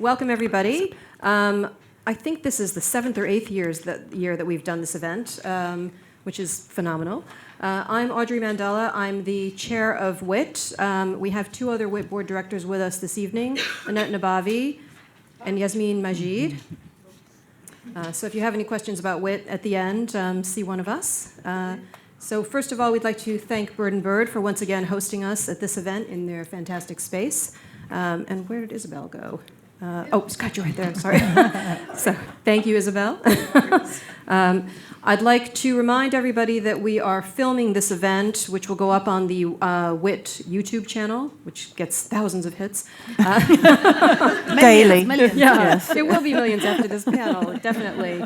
Welcome, everybody. I think this is the 7th or 8th year that we've done this event, which is phenomenal. I'm Audrey Mandela. I'm the chair of Witt. We have two other Witt board directors with us this evening, Annette Nabavi and Yasmin Majid. So if you have any questions about Witt at the end, see one of us. So first of all, we'd like to thank Bird & Bird for once again hosting us at this event in their fantastic space. And where did Isabel go? Oh, Scott, you're right there. I'm sorry. So thank you, Isabel. I'd like to remind everybody that we are filming this event, which will go up on the Witt YouTube channel, which gets thousands of hits. Daily. Millions. Yeah, yes. There will be millions after this panel, definitely.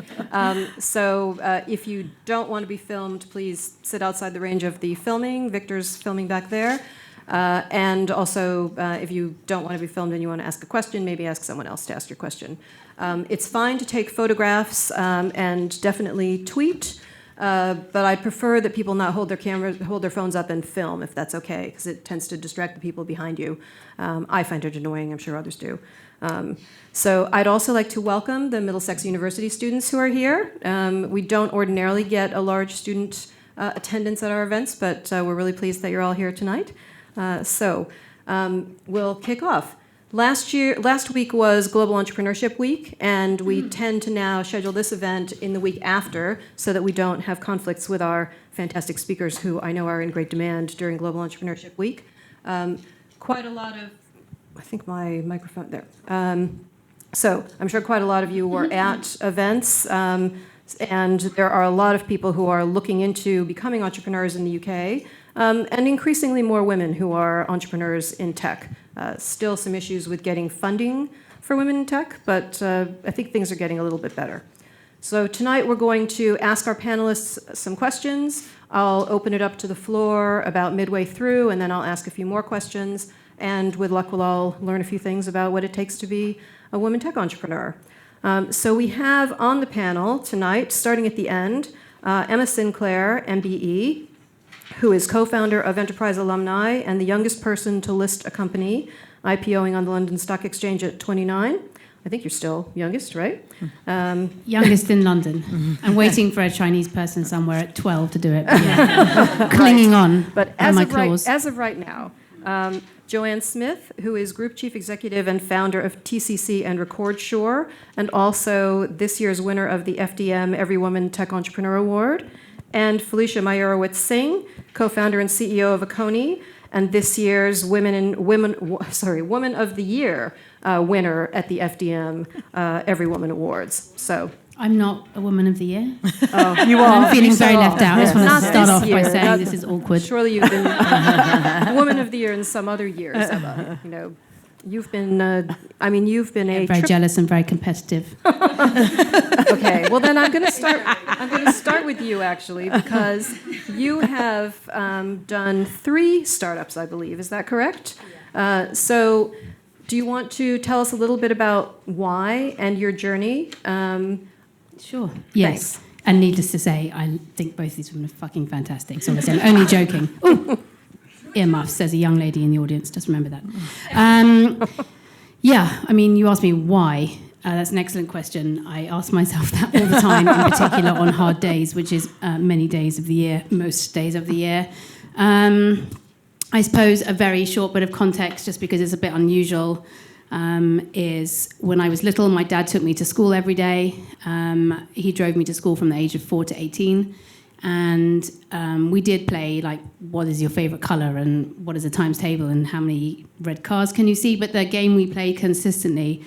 So if you don't want to be filmed, please sit outside the range of the filming. Victor's filming back there. And also, if you don't want to be filmed and you want to ask a question, maybe ask someone else to ask your question. It's fine to take photographs and definitely tweet, but I prefer that people not hold their phones up and film, if that's okay, because it tends to distract the people behind you. I find it annoying, I'm sure others do. So I'd also like to welcome the Middlesex University students who are here. We don't ordinarily get a large student attendance at our events, but we're really pleased that you're all here tonight. So we'll kick off. Last week was Global Entrepreneurship Week, and we tend to now schedule this event in the week after so that we don't have conflicts with our fantastic speakers who I know are in great demand during Global Entrepreneurship Week. Quite a lot of, I think my microphone there. So I'm sure quite a lot of you were at events, and there are a lot of people who are looking into becoming entrepreneurs in the UK. And increasingly more women who are entrepreneurs in tech. Still some issues with getting funding for women in tech, but I think things are getting a little bit better. So tonight we're going to ask our panelists some questions. I'll open it up to the floor about midway through, and then I'll ask a few more questions. And with luck, we'll all learn a few things about what it takes to be a woman tech entrepreneur. So we have on the panel tonight, starting at the end, Emma Sinclair, MBE, who is co-founder of EnterpriseAlumni and the youngest person to list a company, IPOing on the London Stock Exchange at 29. I think you're still youngest, right? Youngest in London. I'm waiting for a Chinese person somewhere at 12 to do it. But yeah. Clinging on. But as of right now, Joanne Smith, who is Group Chief Executive and founder of TCC and Recordsure, and also this year's winner of the FDM Every Woman Tech Entrepreneur Award. And Felicia Meyerowitz Singh, co-founder and CEO of Akoni, and this year's Woman of the Year winner at the FDM Every Woman Awards. So I'm not a Woman of the Year. Oh, you are. I'm feeling very left out. I just want to start off by saying not, this is awkward. Surely you've been Woman of the Year in some other years, Emma. You know, you've been very jealous and very competitive. Okay, well then I'm going to start with you actually, because you have done 3 startups, I believe. Is that correct? Yeah. So do you want to tell us a little bit about why and your journey? Sure. Yes. Thanks. And needless to say, I think both these women are fucking fantastic. So I'm only joking. Ooh. Earmuffs, says a young lady in the audience. Just remember that. Yeah, I mean, you asked me why. That's an excellent question. I ask myself that all the time, in particular on hard days, which is many days of the year, most days of the year. I suppose a very short bit of context, just because it's a bit unusual, is when I was little, my dad took me to school every day. He drove me to school from the age of 4 to 18. And we did play, like, what is your favourite colour and what is the times table and how many red cars can you see? But the game we played consistently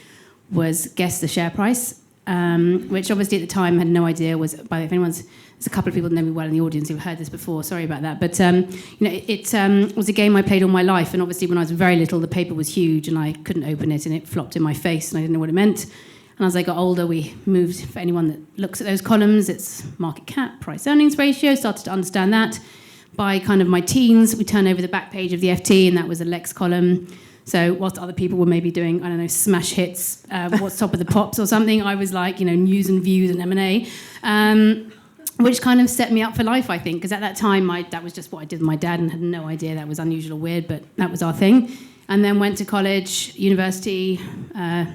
was guess the share price, which obviously at the time I had no idea was, if anyone's, there's a couple of people that know me well in the audience who've heard this before, sorry about that. But, it was a game I played all my life. And obviously when I was very little, the paper was huge and I couldn't open it and it flopped in my face and I didn't know what it meant. And as I got older, we moved, for anyone that looks at those columns, it's market cap, price earnings ratio, started to understand that. By kind of my teens, we turned over the back page of the FT, and that was a Lex column. So whilst other people were maybe doing, I don't know, smash hits, what's top of the pops or something, I was like, news and views and M&A. which kind of set me up for life, I think, because at that time, that was just what I did with my dad and had no idea that was unusual or weird, but that was our thing. And then went to college, university,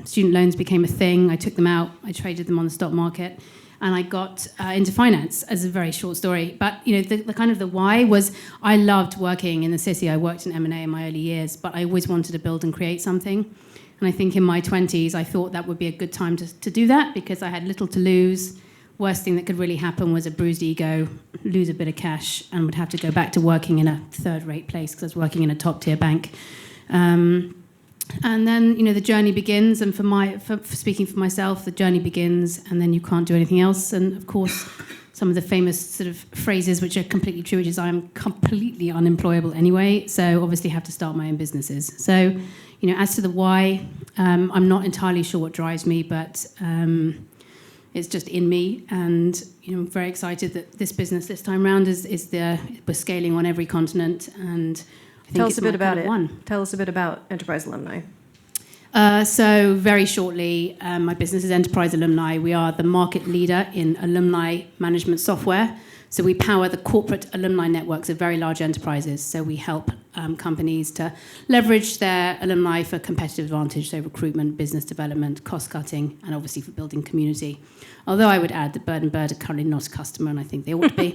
student loans became a thing. I took them out, I traded them on the stock market, and I got into finance, as a very short story. But the kind of the why was I loved working in the city. I worked in M&A in my early years, but I always wanted to build and create something. And I think in my 20s, I thought that would be a good time to do that because I had little to lose. Worst thing that could really happen was a bruised ego, lose a bit of cash, and would have to go back to working in a third-rate place because I was working in a top-tier bank. And then, the journey begins, and for speaking for myself, the journey begins, and then you can't do anything else. And, of course, some of the famous sort of phrases which are completely true, which is I'm completely unemployable anyway, so obviously have to start my own businesses. So, as to the why, I'm not entirely sure what drives me, but... it's just in me, and I'm very excited that this business this time round we're scaling on every continent, and I think Tell us a bit about it. Tell us a bit about Enterprise Alumni. So very shortly, my business is Enterprise Alumni. We are the market leader in alumni management software. So we power the corporate alumni networks of very large enterprises. So we help companies to leverage their alumni for competitive advantage, so recruitment, business development, cost cutting, and obviously for building community. Although I would add that Bird & Bird are currently not a customer, and I think they ought to be.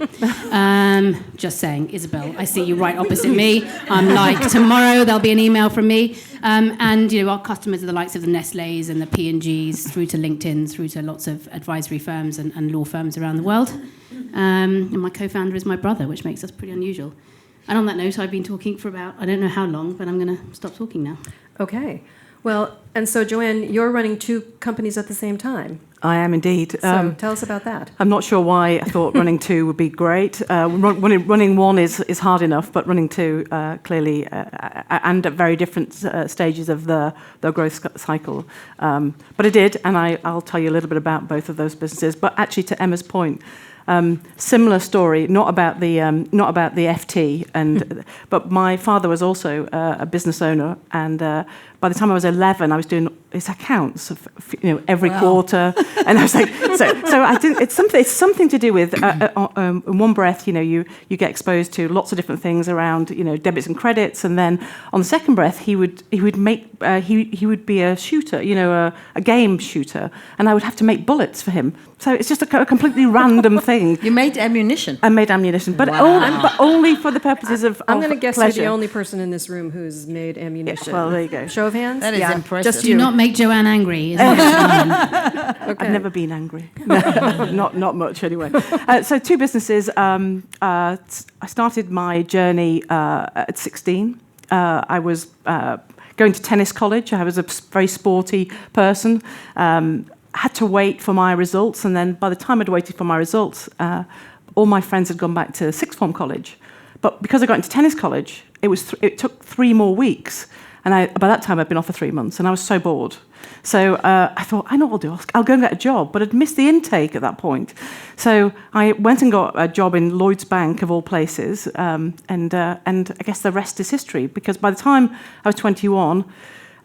Just saying, Isabel, I see you right opposite me. I'm like, tomorrow there'll be an email from me. And our customers are the likes of the Nestle's and the P&G's, through to LinkedIn, through to lots of advisory firms and law firms around the world. And my co-founder is my brother, which makes us pretty unusual. And on that note, I've been talking for about, I don't know how long, but I'm going to stop talking now. Okay. Well, and so, Joanne, you're running two companies at the same time. I am indeed. So tell us about that. I'm not sure why I thought running two would be great. Running one is hard enough, but running two clearly, and at very different stages of the growth cycle. But I did, and I'll tell you a little bit about both of those businesses. But actually, to Emma's point, similar story, not about the FT, but my father was also a business owner, and by the time I was 11, I was doing his accounts, every quarter, and I was like, so I didn't. It's something to do with in one breath, you get exposed to lots of different things around, debits and credits, and then on the second breath, he would be a shooter, a game shooter, and I would have to make bullets for him. So it's just a completely random thing. You made ammunition. I made ammunition, but only for the purposes of I'm going to guess pleasure. you're the only person in this room who's made ammunition. Yeah, well, there you go. Show of hands? That is impressive. Just Do not make Joanne angry. Isn't it? Okay. I've never been angry. not much anyway. So two businesses. I started my journey at 16. I was going to tennis college. I was a very sporty person. Had to wait for my results, and then by the time I'd waited for my results, all my friends had gone back to sixth form college. But because I got into tennis college, it took 3 more weeks, and by that time I'd been off for 3 months, and I was so bored. So I thought, I know what I'll do. I'll go and get a job, but I'd missed the intake at that point. So I went and got a job in Lloyds Bank, of all places, and I guess the rest is history, because by the time I was 21,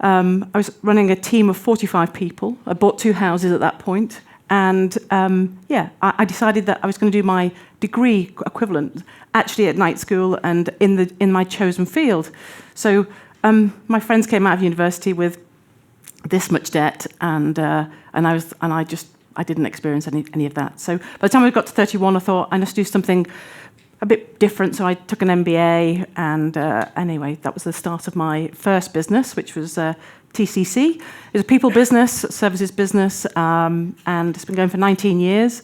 I was running a team of 45 people. I bought 2 houses at that point. And I decided that I was going to do my degree equivalent actually at night school and in my chosen field. So my friends came out of university with this much debt, and I didn't experience any of that. So by the time I got to 31, I thought I must do something a bit different, so I took an MBA, and anyway, that was the start of my first business, which was TCC. It's a people business, services business, and it's been going for 19 years.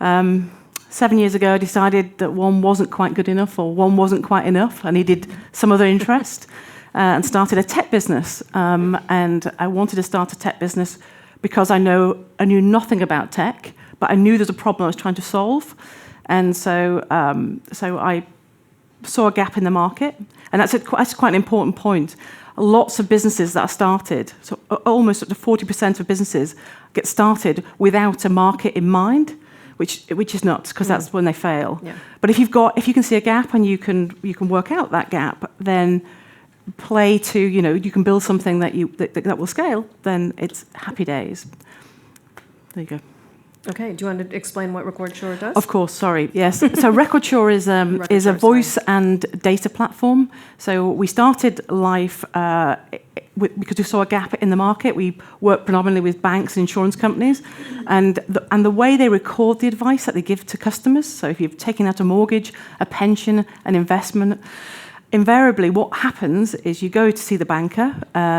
7 years ago, I decided that one wasn't quite good enough, or one wasn't quite enough. I needed some other interest, and started a tech business. And I wanted to start a tech business because I knew nothing about tech, but I knew there's a problem I was trying to solve. And so I saw a gap in the market, and that's quite an important point. Lots of businesses that are started, so almost up to 40% of businesses get started without a market in mind, which is nuts, because that's when they fail. Yeah. But if you can see a gap and you can work out that gap, then you can build something that will scale. Then it's happy days. There you go. Okay, do you want to explain what Recordsure does? Of course, sorry. Yes. So Recordsure is a Recordsure, voice and data platform. So we started life because we saw a gap in the market. We work predominantly with banks and insurance companies, and the way they record the advice that they give to customers. So if you've taken out a mortgage, a pension, an investment, invariably what happens is you go to see the banker.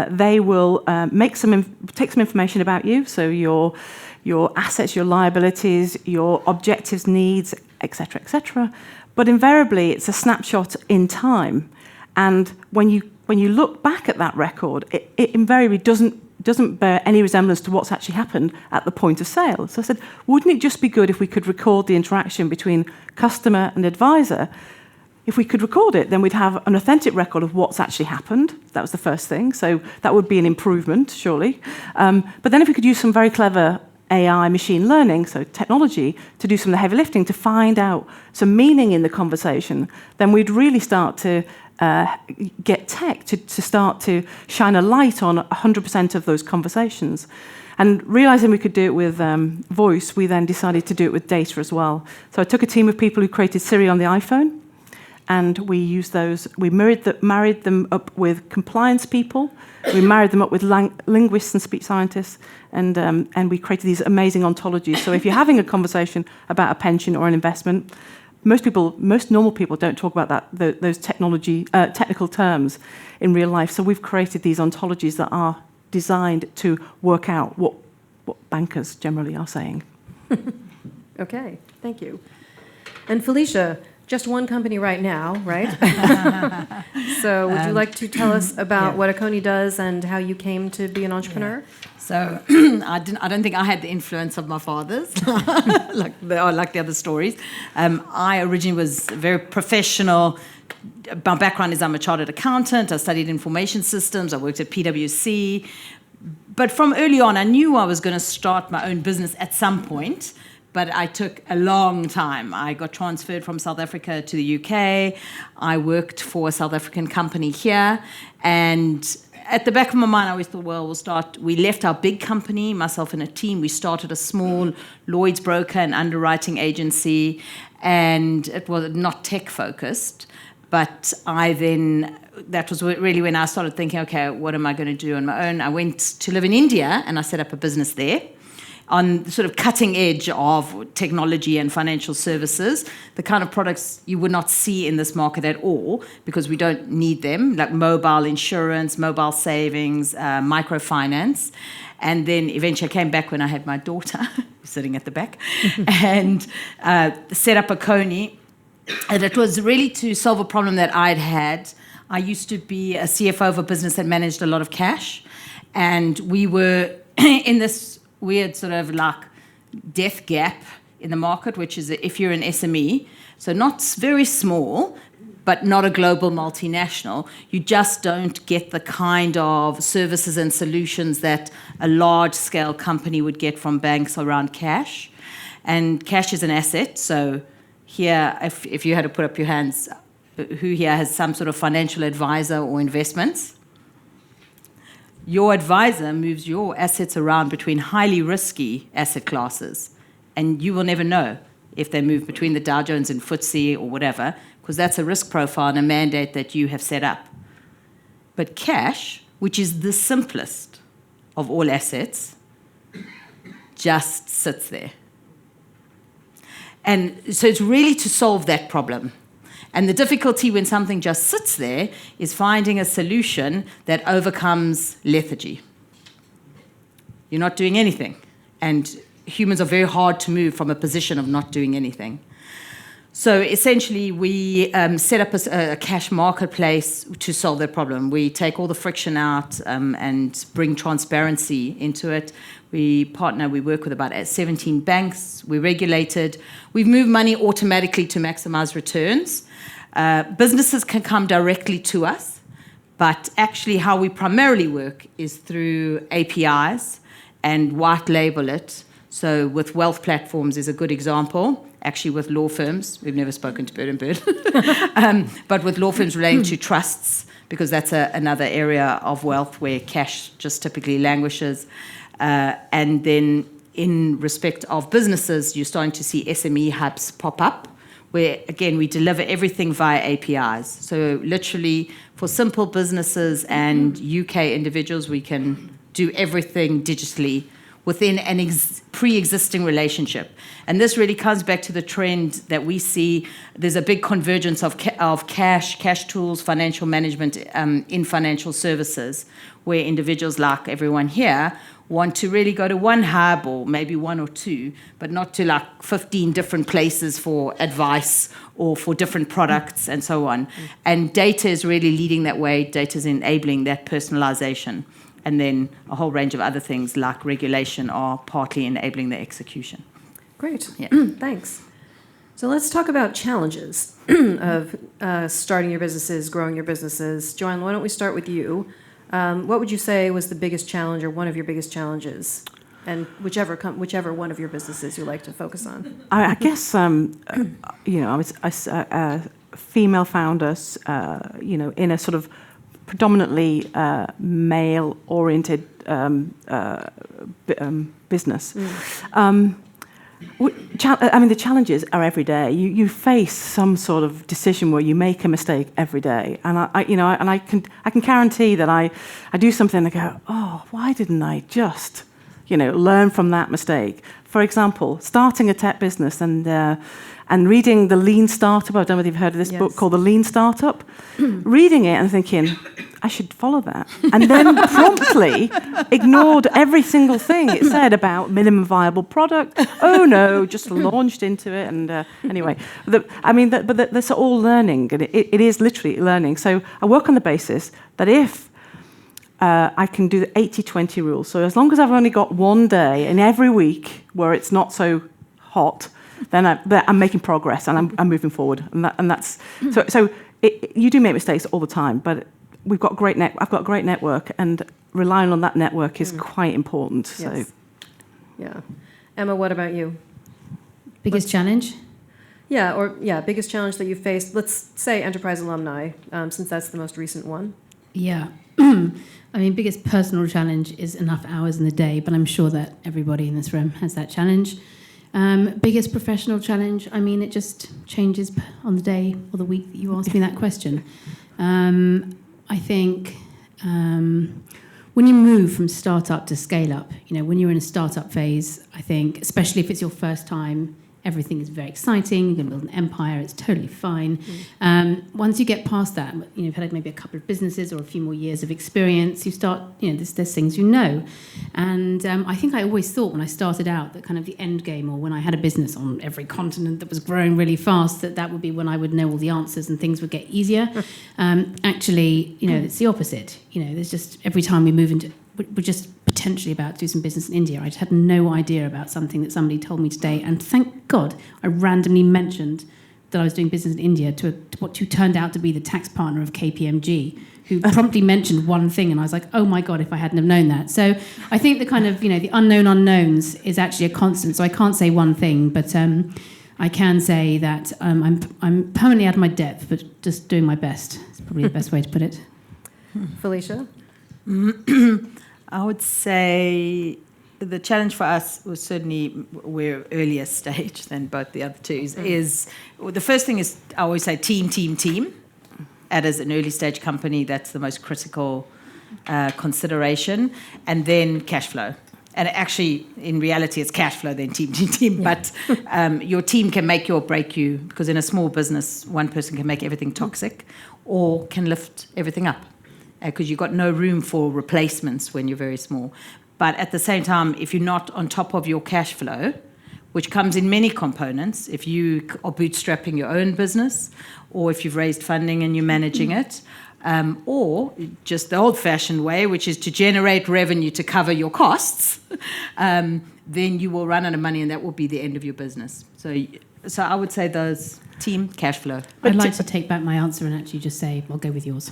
They will take some information about you. So your assets, your liabilities, your objectives, needs, etc., etc. But invariably, it's a snapshot in time. And when you look back at that record, it invariably doesn't bear any resemblance to what's actually happened at the point of sale. So I said, wouldn't it just be good if we could record the interaction between customer and advisor? If we could record it, then we'd have an authentic record of what's actually happened. That was the first thing. So that would be an improvement, surely. But then if we could use some very clever AI, machine learning, so technology, to do some of the heavy lifting, to find out some meaning in the conversation, then we'd really start to get tech to start to shine a light on 100% of those conversations. And realizing we could do it with voice, we then decided to do it with data as well. So I took a team of people who created Siri on the iPhone, and we used those. We married them up with compliance people. We married them up with linguists and speech scientists, and we created these amazing ontologies. So if you're having a conversation about a pension or an investment, most normal people don't talk about those technical terms in real life. So we've created these ontologies that are designed to work out what bankers generally are saying. Okay, thank you. And Felicia, just one company right now, right? So would you like to tell us about what Akoni does and how you came to be an entrepreneur? Yeah. So I don't think I had the influence of my father's, like the other stories. I originally was very professional. My background is I'm a chartered accountant. I studied information systems. I worked at PwC. But from early on, I knew I was going to start my own business at some point. But I took a long time. I got transferred from South Africa to the UK. I worked for a South African company here. And at the back of my mind, I always thought, well, we left our big company, myself and a team. We started a small Lloyd's broker and underwriting agency. And it was not tech-focused. But that was really when I started thinking, okay, what am I going to do on my own? I went to live in India, and I set up a business there, on the sort of cutting edge of technology and financial services, the kind of products you would not see in this market at all because we don't need them, like mobile insurance, mobile savings, microfinance. And then eventually I came back when I had my daughter, sitting at the back, and set up Akoni. And it was really to solve a problem that I'd had. I used to be a CFO of a business that managed a lot of cash, and we were in this weird sort of like death gap in the market, which is if you're an SME, so not very small, but not a global multinational, you just don't get the kind of services and solutions that a large-scale company would get from banks around cash. And cash is an asset, so here, if you had to put up your hands, who here has some sort of financial advisor or investments? Your advisor moves your assets around between highly risky asset classes, and you will never know if they move between the Dow Jones and FTSE or whatever, because that's a risk profile and a mandate that you have set up. But cash, which is the simplest of all assets, just sits there. And so it's really to solve that problem. And the difficulty when something just sits there is finding a solution that overcomes lethargy. You're not doing anything. And humans are very hard to move from a position of not doing anything. So essentially, we set up a cash marketplace to solve that problem. We take all the friction out and bring transparency into it. We work with about 17 banks. We're regulated. We've moved money automatically to maximize returns. Businesses can come directly to us, but actually how we primarily work is through APIs and white label it. So with wealth platforms is a good example. Actually, with law firms, we've never spoken to Bird & Bird, but with law firms relating to trusts, because that's another area of wealth where cash just typically languishes. And then in respect of businesses, you're starting to see SME hubs pop up, where, again, we deliver everything via APIs. So literally, for simple businesses and UK individuals, we can do everything digitally within an pre-existing relationship. And this really comes back to the trend that we see. There's a big convergence of cash tools, financial management in financial services, where individuals like everyone here want to really go to one hub or maybe one or two, but not to like 15 different places for advice or for different products and so on. And data is really leading that way. Data is enabling that personalization. And then a whole range of other things like regulation are partly enabling the execution. Great. Yeah. Thanks. So let's talk about challenges of starting your businesses, growing your businesses. Joanne, why don't we start with you? What would you say was the biggest challenge or one of your biggest challenges? And whichever one of your businesses you like to focus on. I guess, I was female founders, in a sort of predominantly male-oriented business. The challenges are every day. You face some sort of decision where you make a mistake every day, and I can guarantee that I do something and I go, oh, why didn't I just, learn from that mistake? For example, starting a tech business and reading The Lean Startup. I don't know if you've heard of this book called The Lean Startup. Reading it and thinking, I should follow that. And then promptly ignored every single thing it said about minimum viable product. Oh no, just launched into it. And anyway, that's all learning. And it is literally learning. So I work on the basis that if I can do the 80-20 rule, so as long as I've only got one day in every week where it's not so hot, then I'm making progress and I'm moving forward. And that's so. You do make mistakes all the time, but I've got a great network, and relying on that network is quite important. So, yes. Yeah, Emma, what about you? Biggest challenge? Biggest challenge that you faced. Let's say Enterprise Alumni, since that's the most recent one. Yeah. Biggest personal challenge is enough hours in the day, but I'm sure that everybody in this room has that challenge. Biggest professional challenge, it just changes on the day or the week that you ask me that question. I think when you move from startup to scale up, when you're in a startup phase, I think, especially if it's your first time, everything is very exciting. You're going to build an empire. It's totally fine. Once you get past that, you've had maybe a couple of businesses or a few more years of experience, you start, there's things And I think I always thought when I started out that kind of the end game, or when I had a business on every continent that was growing really fast, that would be when I would know all the answers and things would get easier. Actually, it's the opposite. There's just every time we move into, we're just potentially about to do some business in India. I just had no idea about something that somebody told me today, and thank God I randomly mentioned that I was doing business in India to what turned out to be the tax partner of KPMG, who promptly mentioned one thing, and I was like, oh my God, if I hadn't have known that. So I think the kind of, the unknown unknowns is actually a constant. So I can't say one thing, but I can say that I'm permanently out of my depth, but just doing my best. It's probably the best way to put it. Felicia? I would say the challenge for us was certainly we're earlier stage than both the other two. The first thing is I always say team. As an early stage company, that's the most critical consideration, and then cash flow. And actually, in reality, it's cash flow, then team. Yeah. But your team can make you or break you, because in a small business, one person can make everything toxic or can lift everything up, because you've got no room for replacements when you're very small. But at the same time, if you're not on top of your cash flow, which comes in many components, if you are bootstrapping your own business, or if you've raised funding and you're managing it, or just the old-fashioned way, which is to generate revenue to cover your costs, then you will run out of money, and that will be the end of your business. So I would say those team, cash flow. I'd like to take back my answer and actually just say, I'll go with yours.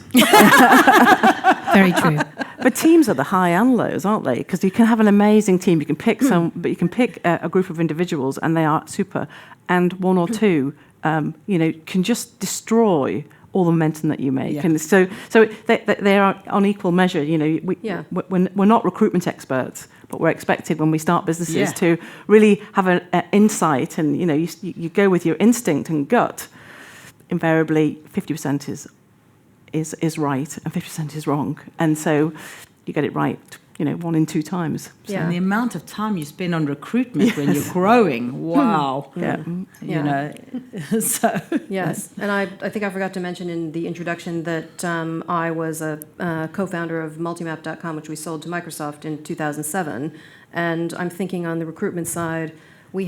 Very true. But teams are the high and lows, aren't they? Because you can have an amazing team. You can pick but you can pick a group of individuals, and they are super. And one or two, can just destroy all the momentum that you make. Yeah. And so they are on equal measure. We're not recruitment experts, but we're expected when we start businesses Yeah. to really have an insight, and you go with your instinct and gut. Invariably, 50% is right and 50% is wrong, and so you get it right, 1 in 2 times. Yeah. And the amount of time you spend on recruitment when you're growing, wow. Yeah. So Yes, and I think I forgot to mention in the introduction that I was a co-founder of Multimap.com, which we sold to Microsoft in 2007. And I'm thinking on the recruitment side, we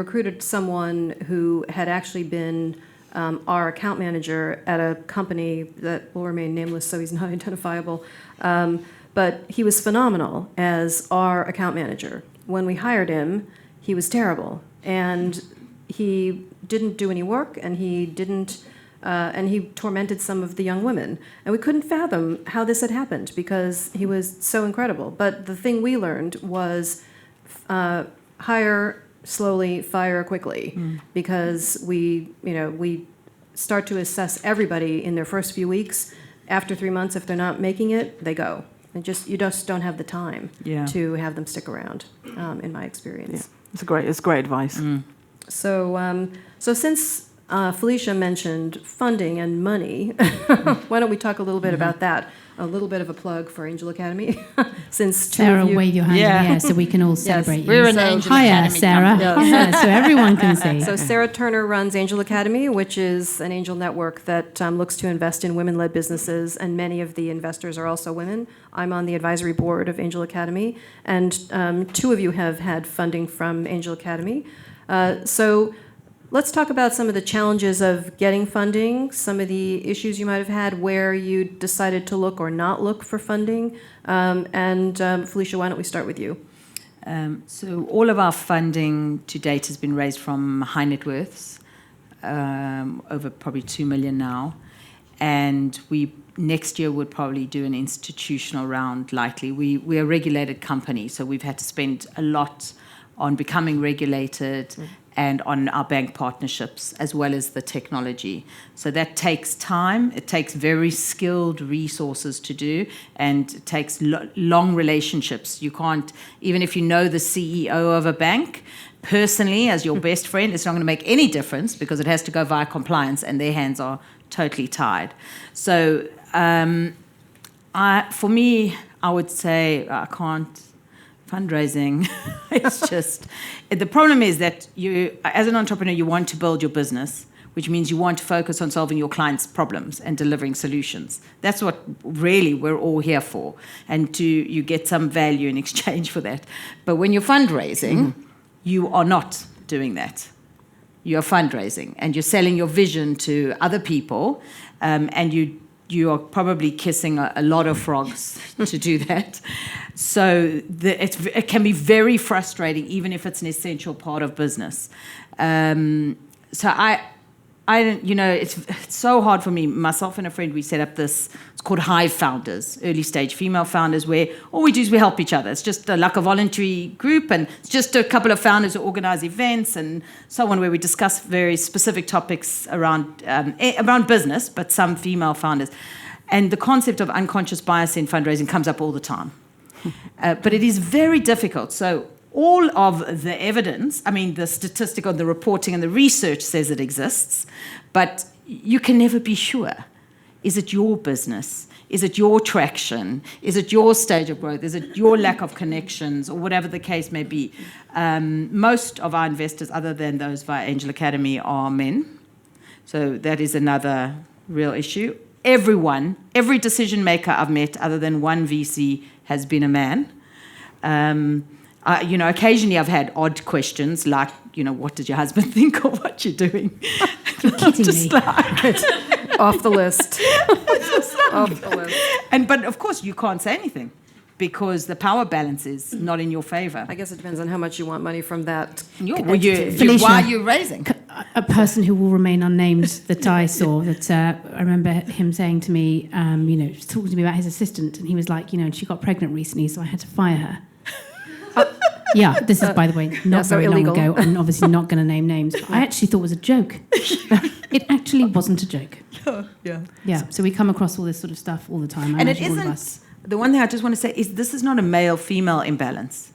recruited someone who had actually been our account manager at a company that will remain nameless, so he's not identifiable. But he was phenomenal as our account manager. When we hired him, he was terrible, and he didn't do any work, and he tormented some of the young women. And we couldn't fathom how this had happened because he was so incredible. But the thing we learned was hire slowly, fire quickly, because we start to assess everybody in their first few weeks. After 3 months, if they're not making it, they go. And you just don't have the time to have them stick around, in my experience. Yeah. It's great advice. So since Felicia mentioned funding and money, why don't we talk a little bit about that? A little bit of a plug for Angel Academy, since two Sarah, of you... wave your hand in the air so we can all celebrate you. we're an Angel Hiya, Academy Sarah. company. Hiya, so everyone can see. So Sarah Turner runs Angel Academy, which is an angel network that looks to invest in women-led businesses, and many of the investors are also women. I'm on the advisory board of Angel Academy, and 2 of you have had funding from Angel Academy. So let's talk about some of the challenges of getting funding, some of the issues you might have had where you decided to look or not look for funding. Felicia, why don't we start with you? So all of our funding to date has been raised from high net worths, over probably 2 million now. And we next year would probably do an institutional round likely. We're a regulated company, so we've had to spend a lot on becoming regulated and on our bank partnerships, as well as the technology. So that takes time. It takes very skilled resources to do, and it takes long relationships. You can't, even if you know the CEO of a bank, personally, as your best friend, it's not going to make any difference because it has to go via compliance, and their hands are totally tied. So for me, I would say I can't. Fundraising, it's just, the problem is that you, as an entrepreneur, you want to build your business, which means you want to focus on solving your clients' problems and delivering solutions. That's what really we're all here for, and you get some value in exchange for that. But when you're fundraising, you are not doing that. You're fundraising, and you're selling your vision to other people, and you are probably kissing a lot of frogs to do that. So it can be very frustrating, even if it's an essential part of business. So I don't, it's so hard for me. Myself and a friend, we set up this, it's called Hive Founders, early stage female founders, where all we do is we help each other. It's just like a voluntary group, and it's just a couple of founders who organize events and so on, where we discuss very specific topics around business, but some female founders. And the concept of unconscious bias in fundraising comes up all the time. But it is very difficult. So all of the evidence, the statistic on the reporting and the research says it exists, but you can never be sure. Is it your business? Is it your traction? Is it your stage of growth? Is it your lack of connections, or whatever the case may be? Most of our investors, other than those via Angel Academy, are men. So that is another real issue. Every decision maker I've met, other than one VC, has been a man. Occasionally I've had odd questions like, what did your husband think of what you're doing? Kidding me. Off the list. Off the list. But of course you can't say anything, because the power balance is not in your favor. I guess it depends on how much you want money from that. Felicia, why are you raising? A person who will remain unnamed that I saw, that I remember him saying to me, talking to me about his assistant, and he was like, she got pregnant recently, so I had to fire her. Yeah, this is, by the way, not so very illegal. long ago. I'm obviously not going to name names. But I actually thought it was a joke. It actually wasn't a joke. Yeah. Yeah, so we come across all this sort of stuff all the time. And it imagine all of isn't us. the one thing I just want to say is this is not a male-female imbalance.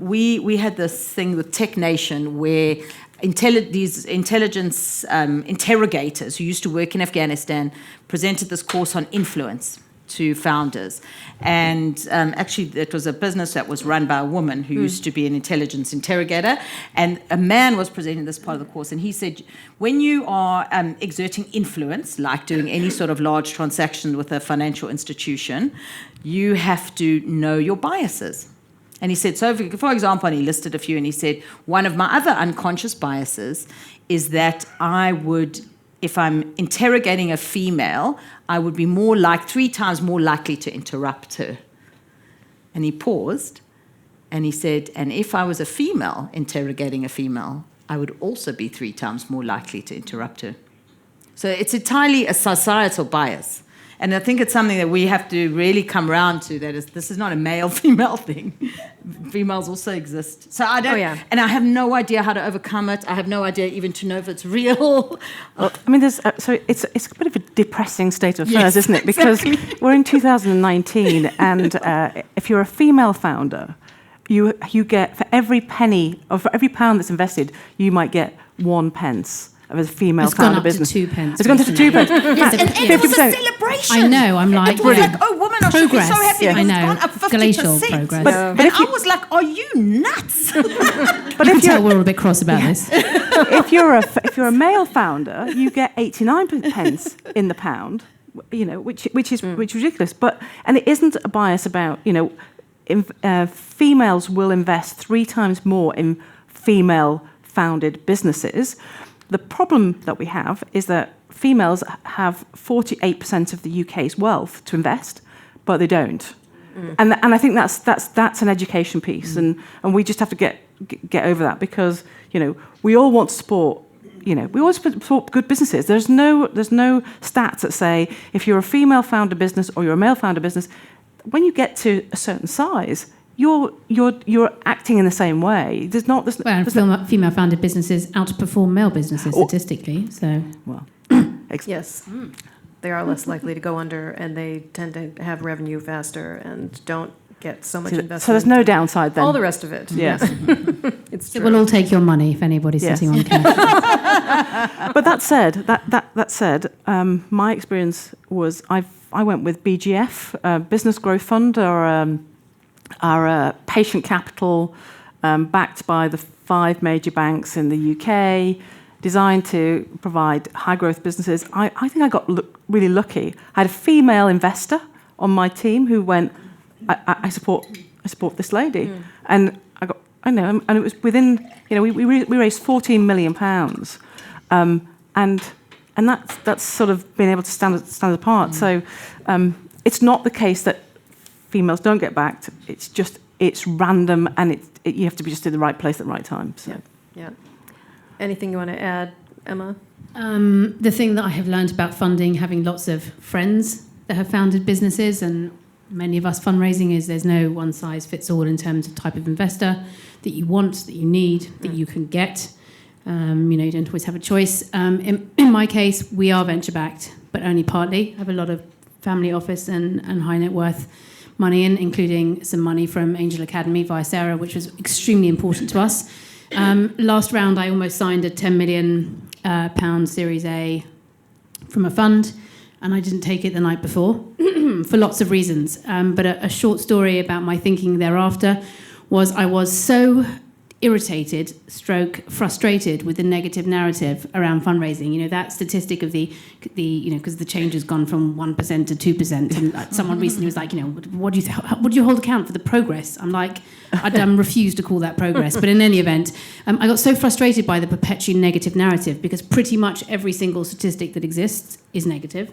We had this thing with Tech Nation where these intelligence interrogators who used to work in Afghanistan presented this course on influence to founders. And actually, it was a business that was run by a woman who used to be an intelligence interrogator. And a man was presenting this part of the course. And he said, when you are exerting influence, like doing any sort of large transaction with a financial institution, you have to know your biases. And he said, so for example, and he listed a few, and he said, one of my other unconscious biases is that I would, if I'm interrogating a female, I would be 3 times more likely to interrupt her. And he paused, and he said, and if I was a female interrogating a female, I would also be 3 times more likely to interrupt her. So it's entirely a societal bias. And I think it's something that we have to really come around to, this is not a male-female thing. Females also exist. So I don't, and I have no idea how to overcome it. I have no idea even to know if it's real. Well, I mean, there's so it's a bit of a depressing state of affairs, isn't it? Because we're in 2019, and if you're a female founder, you get, for every penny, or for every pound that's invested, you might get 1 pence. Of a female founder business. It's gone up to 2 pence. It's gone to 2 pence. Yes, and it was a celebration. I know, I'm like, it was like, oh, women are should be so happy. I know, it's gone up 50%. glacial progress. But I was like, are you nuts? But if you're, we're all a bit cross about this. if you're a male founder, you get 89 pence in the pound, which is ridiculous. And it isn't a bias about, females will invest 3 times more in female-founded businesses. The problem that we have is that females have 48% of the UK's wealth to invest, but they don't. And I think that's an education piece, and we just have to get over that, because we all want to support. We always support good businesses. There's no stats that say if you're a female founder business or you're a male founder business, when you get to a certain size, you're acting in the same way. Female-founded businesses outperform male businesses statistically. So, yes, they are less likely to go under, and they tend to have revenue faster and don't get so much investment. So there's no downside then. All the rest of it. Yes, it's so true. we'll all take your money if anybody's sitting on cash. But that said, my experience was I went with BGF, Business Growth Fund, or our patient capital, backed by the 5 major banks in the UK, designed to provide high-growth businesses. I think I got really lucky. I had a female investor on my team who went, I support this lady, and and it was within, we raised £14 million, and that's sort of been able to stand apart. So it's not the case that females don't get backed. It's random, and you have to be just in the right place at the right time. So. Yeah. Anything you want to add, Emma? The thing that I have learned about funding, having lots of friends that have founded businesses, and many of us fundraising, is there's no one size fits all in terms of type of investor that you want, that you need, that you can get. You don't always have a choice. In my case, we are venture backed, but only partly. I have a lot of family office and high net worth money in, including some money from Angel Academy via Sarah, which was extremely important to us. Last round, I almost signed a £10 million Series A from a fund, and I didn't take it the night before for lots of reasons. But a short story about my thinking thereafter was I was so irritated / frustrated with the negative narrative around fundraising. That statistic of the because the change has gone from 1% to 2%, and someone recently was like, what do you hold account for the progress? I'm like, I'd refused to call that progress. But in any event, I got so frustrated by the perpetually negative narrative, because pretty much every single statistic that exists is negative.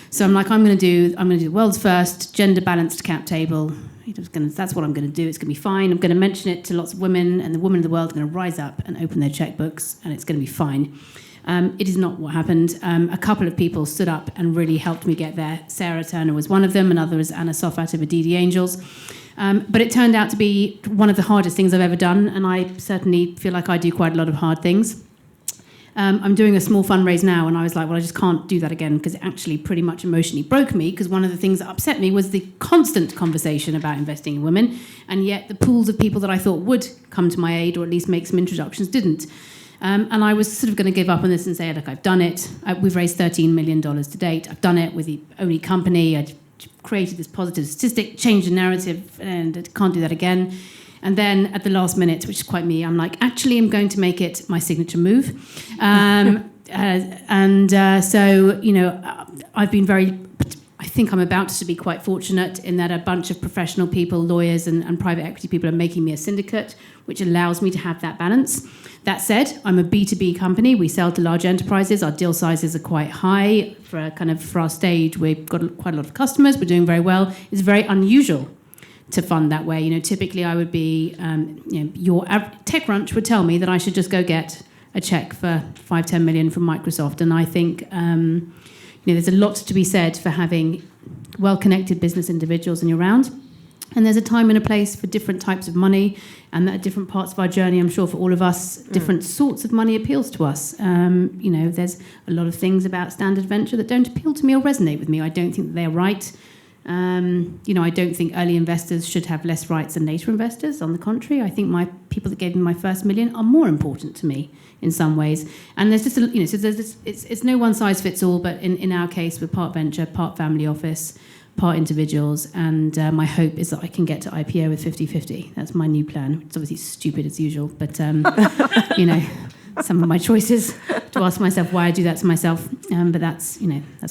So I'm like, I'm going to do the world's first gender balanced cap table. That's what I'm going to do. It's going to be fine. I'm going to mention it to lots of women, and the women of the world are going to rise up and open their checkbooks, and it's going to be fine. It is not what happened. A couple of people stood up and really helped me get there. Sarah Turner was one of them, another was Anna Sofat of Adidi Angels. But it turned out to be one of the hardest things I've ever done, and I certainly feel like I do quite a lot of hard things. I'm doing a small fundraise now, and I was like, well, I just can't do that again because it actually pretty much emotionally broke me, because one of the things that upset me was the constant conversation about investing in women, and yet the pools of people that I thought would come to my aid or at least make some introductions didn't. And I was sort of going to give up on this and say, look, I've done it. We've raised $13 million to date. I've done it with the only company. I created this positive statistic, changed the narrative, and I can't do that again. And then at the last minute, which is quite me, I'm like, actually, I'm going to make it my signature move. So, you know, I've been I think I'm about to be quite fortunate in that a bunch of professional people, lawyers and private equity people are making me a syndicate, which allows me to have that balance. That said, I'm a B2B company. We sell to large enterprises. Our deal sizes are quite high for our stage. We've got quite a lot of customers. We're doing very well. It's very unusual to fund that way. You know, typically I would be, your TechCrunch would tell me that I should just go get a check for 5-10 million from Microsoft. And I think, there's a lot to be said for having well-connected business individuals in your round. And there's a time and a place for different types of money, and that at different parts of our journey, I'm sure for all of us, different sorts of money appeals to us. There's a lot of things about standard venture that don't appeal to me or resonate with me. I don't think they're right. I don't think early investors should have less rights than later investors. On the contrary, I think my people that gave me my first million are more important to me in some ways. And there's just, it's no one size fits all, but in our case, we're part venture, part family office, part individuals, and my hope is that I can get to IPO with 50-50. That's my new plan. It's obviously stupid as usual, but, some of my choices to ask myself why I do that to myself. But that's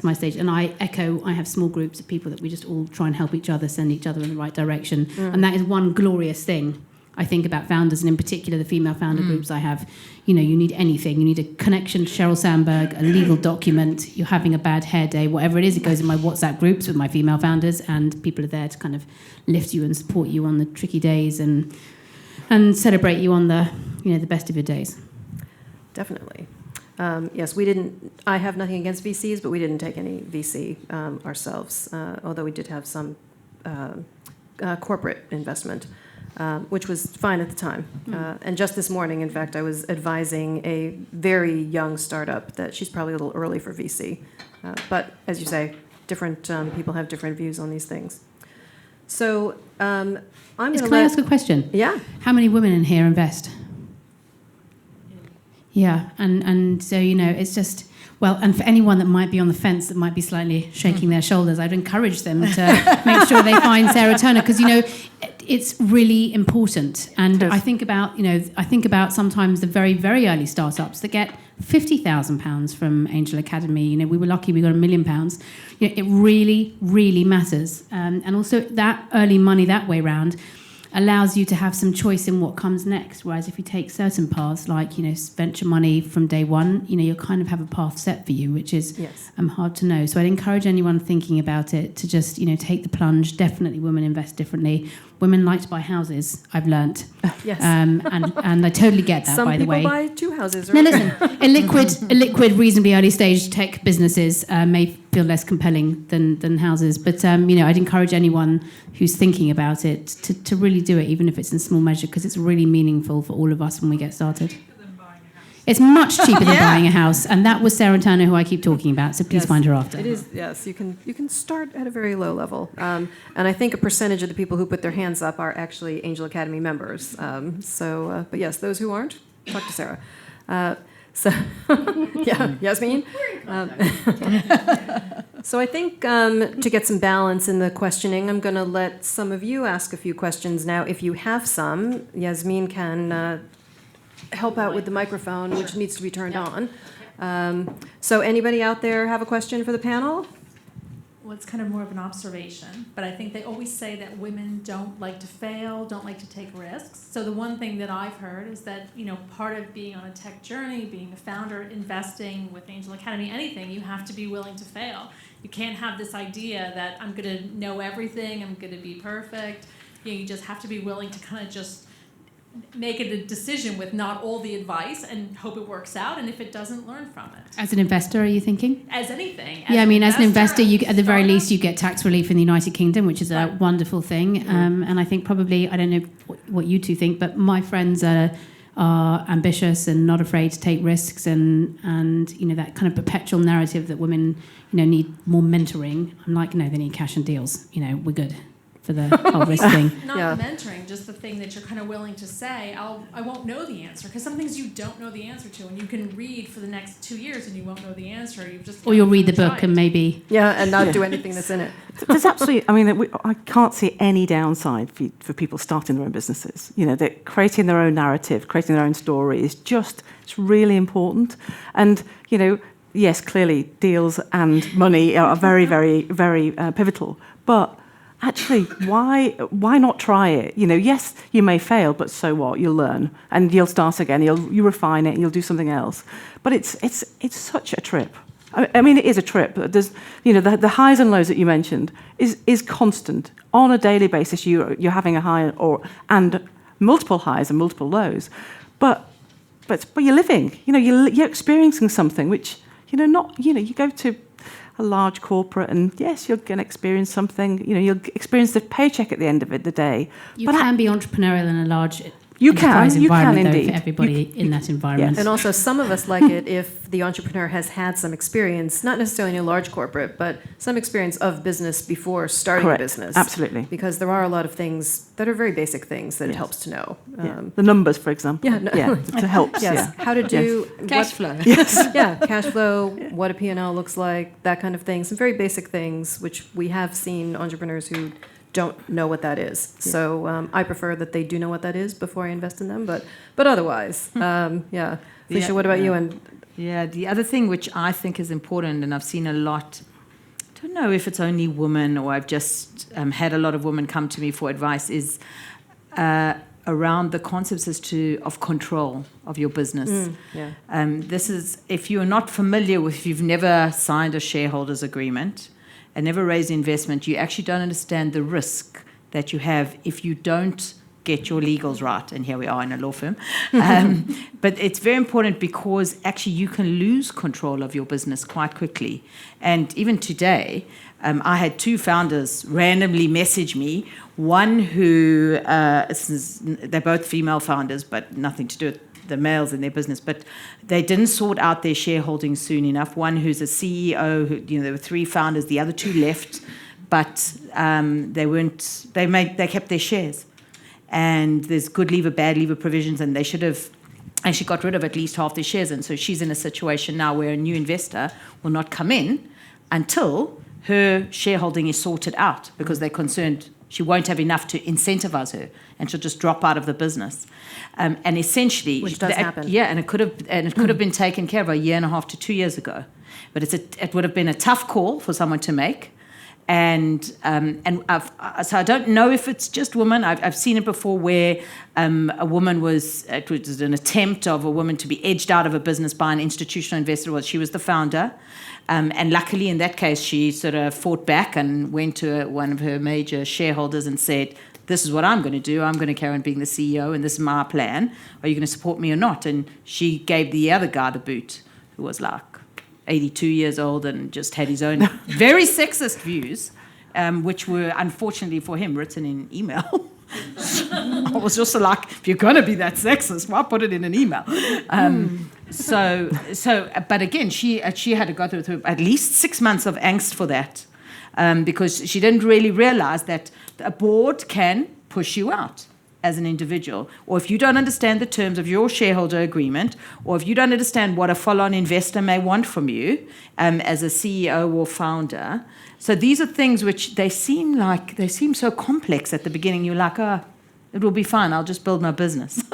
my stage. And I have small groups of people that we just all try and help each other, send each other in the right direction. And that is one glorious thing I think about founders, and in particular the female founder groups I have. You need anything. You need a connection to Sheryl Sandberg, a legal document, you're having a bad hair day, whatever it is, it goes in my WhatsApp groups with my female founders, and people are there to kind of lift you and support you on the tricky days and celebrate you on the best of your days. Definitely. Yes, I have nothing against VCs, but we didn't take any VC ourselves, although we did have some corporate investment, which was fine at the time. And just this morning, in fact, I was advising a very young startup that she's probably a little early for VC. But as you say, different people have different views on these things. So Can I ask a question? Yeah. How many women in here invest? Yeah, and so, it's just, and for anyone that might be on the fence, that might be slightly shaking their shoulders, I'd encourage them to make sure they find Sarah Turner, because, it's really important. And I think about sometimes the very, very early startups that get £50,000 from Angel Academy. We were lucky we got £1 million. It really, really matters. And also that early money that way round allows you to have some choice in what comes next. Whereas if you take certain paths, like, venture money from day one, you kind of have a path set for you, which is hard to know. So I'd encourage anyone thinking about it to just, take the plunge. Definitely women invest differently. Women like to buy houses, I've learnt. Yes. And I totally get that, by the way. Some people buy 2 houses. Now listen, illiquid, reasonably early stage tech businesses may feel less compelling than houses. But, I'd encourage anyone who's thinking about it to really do it, even if it's in small measure, because it's really meaningful for all of us when we get started. It's much cheaper than buying a house, and that was Sarah Turner, who I keep talking about. So please find her after. It is, yes. You can start at a very low level, and I think a percentage of the people who put their hands up are actually Angel Academy members. But yes, those who aren't, talk to Sarah. Yasmin. So I think to get some balance in the questioning, I'm going to let some of you ask a few questions now. If you have some, Yasmin can help out with the microphone, which needs to be turned on. So anybody out there have a question for the panel? Well, it's kind of more of an observation, but I think they always say that women don't like to fail, don't like to take risks. So the one thing that I've heard is that, part of being on a tech journey, being a founder, investing with Angel Academy, anything, you have to be willing to fail. You can't have this idea that I'm going to know everything, I'm going to be perfect. You just have to be willing to kind of just make it a decision with not all the advice and hope it works out, and if it doesn't, learn from it. As an investor, are you thinking? As anything. As an investor, you at the very least you get tax relief in the United Kingdom, which is a wonderful thing. And I think probably, I don't know what you two think, but my friends are are ambitious and not afraid to take risks, and you know, that kind of perpetual narrative that women, you know, need more mentoring. I'm like, no, they need cash and deals. You know, we're good for the whole risk thing. Not Yeah. the mentoring, just the thing that you're kind of willing to say, I won't know the answer, because some things you don't know the answer to, and you can read for the next 2 years and you won't know the answer. You've just Or you'll read the tried. book and maybe Yeah, and not do anything that's in it. There's absolutely, I mean, I can't see any downside for people starting their own businesses. You know, they're creating their own narrative, creating their own story is just, it's really important. And, you know, yes, clearly deals and money are very, very, very pivotal. But actually, why not try it? You know, yes, you may fail, but so what? You'll learn and you'll start again. You refine it and you'll do something else. But it's such a trip. I mean, it is a trip. There's, you know, the highs and lows that you mentioned is constant. On a daily basis, you're having a high and multiple highs and multiple lows. But you're living. You know, you're experiencing something which, you know, not, you know, you go to a large corporate and yes, you're going to experience something. You know, you'll experience the paycheck at the end of the day. you But can be entrepreneurial in a large You can enterprise environment, though, indeed. for everybody in that environment. Yes. And also, some of us like it if the entrepreneur has had some experience, not necessarily in a large corporate, but some experience of business before starting Correct. a business. Absolutely. Because there are a lot of things that are very basic things that it Yes. helps to know. Yeah. The numbers, for example. yeah, no. It helps. Yes, Yeah. how to do Cash flow. yeah, cash flow, what a P&L looks like, that kind of thing. Some very basic things, which we have seen entrepreneurs who don't know what that is. So I prefer that they do know what that is before I invest in them. But otherwise, yeah. Felicia, what about you? And Yeah, the other thing which I think is important, and I've seen a lot, I don't know if it's only women or I've just had a lot of women come to me for advice, is around the concepts of control of your business. yeah. This is, if you're not familiar with, if you've never signed a shareholders agreement and never raised investment, you actually don't understand the risk that you have if you don't get your legals right. And here we are in a law firm. But it's very important because actually you can lose control of your business quite quickly. And even today, I had two founders randomly message me. One who, they're both female founders, but nothing to do with the males in their business, but they didn't sort out their shareholding soon enough. One who's a CEO, who, you know, there were three founders, the other two left, but they kept their shares. And there's good leaver, bad leaver provisions, and they should have actually got rid of at least half their shares. And so she's in a situation now where a new investor will not come in until her shareholding is sorted out, because they're concerned she won't have enough to incentivize her, and she'll just drop out of the business. And essentially, Which does happen. Yeah, and it could have been taken care of 1.5 to 2 years ago, but it would have been a tough call for someone to make. And so I don't know if it's just women. I've seen it before where a woman it was an attempt of a woman to be edged out of a business by an institutional investor. Well, she was the founder. And luckily, in that case, she sort of fought back and went to one of her major shareholders and said, this is what I'm going to do. I'm going to carry on being the CEO, and this is my plan. Are you going to support me or not? And she gave the other guy the boot, who was like 82 years old and just had his own very sexist views, which were, unfortunately for him, written in email. I was just like, if you're going to be that sexist, why put it in an email? But again, she had to go through at least 6 months of angst for that, because she didn't really realize that a board can push you out as an individual, or if you don't understand the terms of your shareholder agreement, or if you don't understand what a follow-on investor may want from you as a CEO or founder. So these are things which they seem so complex at the beginning. You're like, it will be fine. I'll just build my business.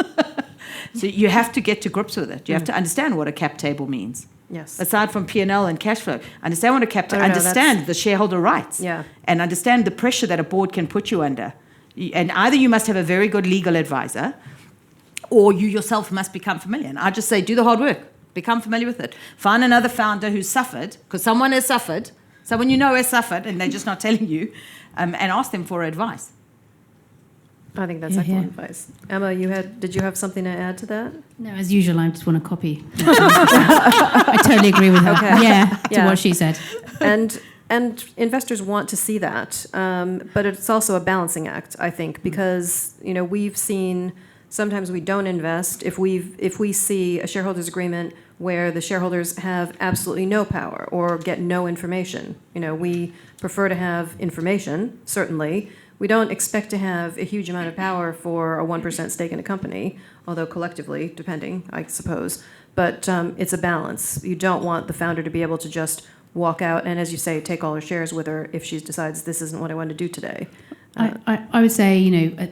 So you have to get to grips with it. You have to understand what a cap table means. Yes. Aside from P&L and cash flow, understand what a cap table. Understand the shareholder rights. Yeah. And understand the pressure that a board can put you under. And either you must have a very good legal advisor, or you yourself must become familiar. And I just say, do the hard work. Become familiar with it. Find another founder who's suffered, because someone has suffered, someone you know has suffered, and they're just not telling you, and ask them for advice. I think that's excellent advice. Emma, did you have something to add to that? No, as usual, I just want to copy. I totally agree with her. Okay. Yeah, to Yeah. what she said. And investors want to see that, but it's also a balancing act, I think, because we've seen Sometimes we don't invest if we see a shareholders agreement where the shareholders have absolutely no power or get no information. We prefer to have information, certainly. We don't expect to have a huge amount of power for a 1% stake in a company, although collectively, depending, I suppose. But it's a balance. You don't want the founder to be able to just walk out and, as you say, take all her shares with her if she decides this isn't what I want to do today. I would say,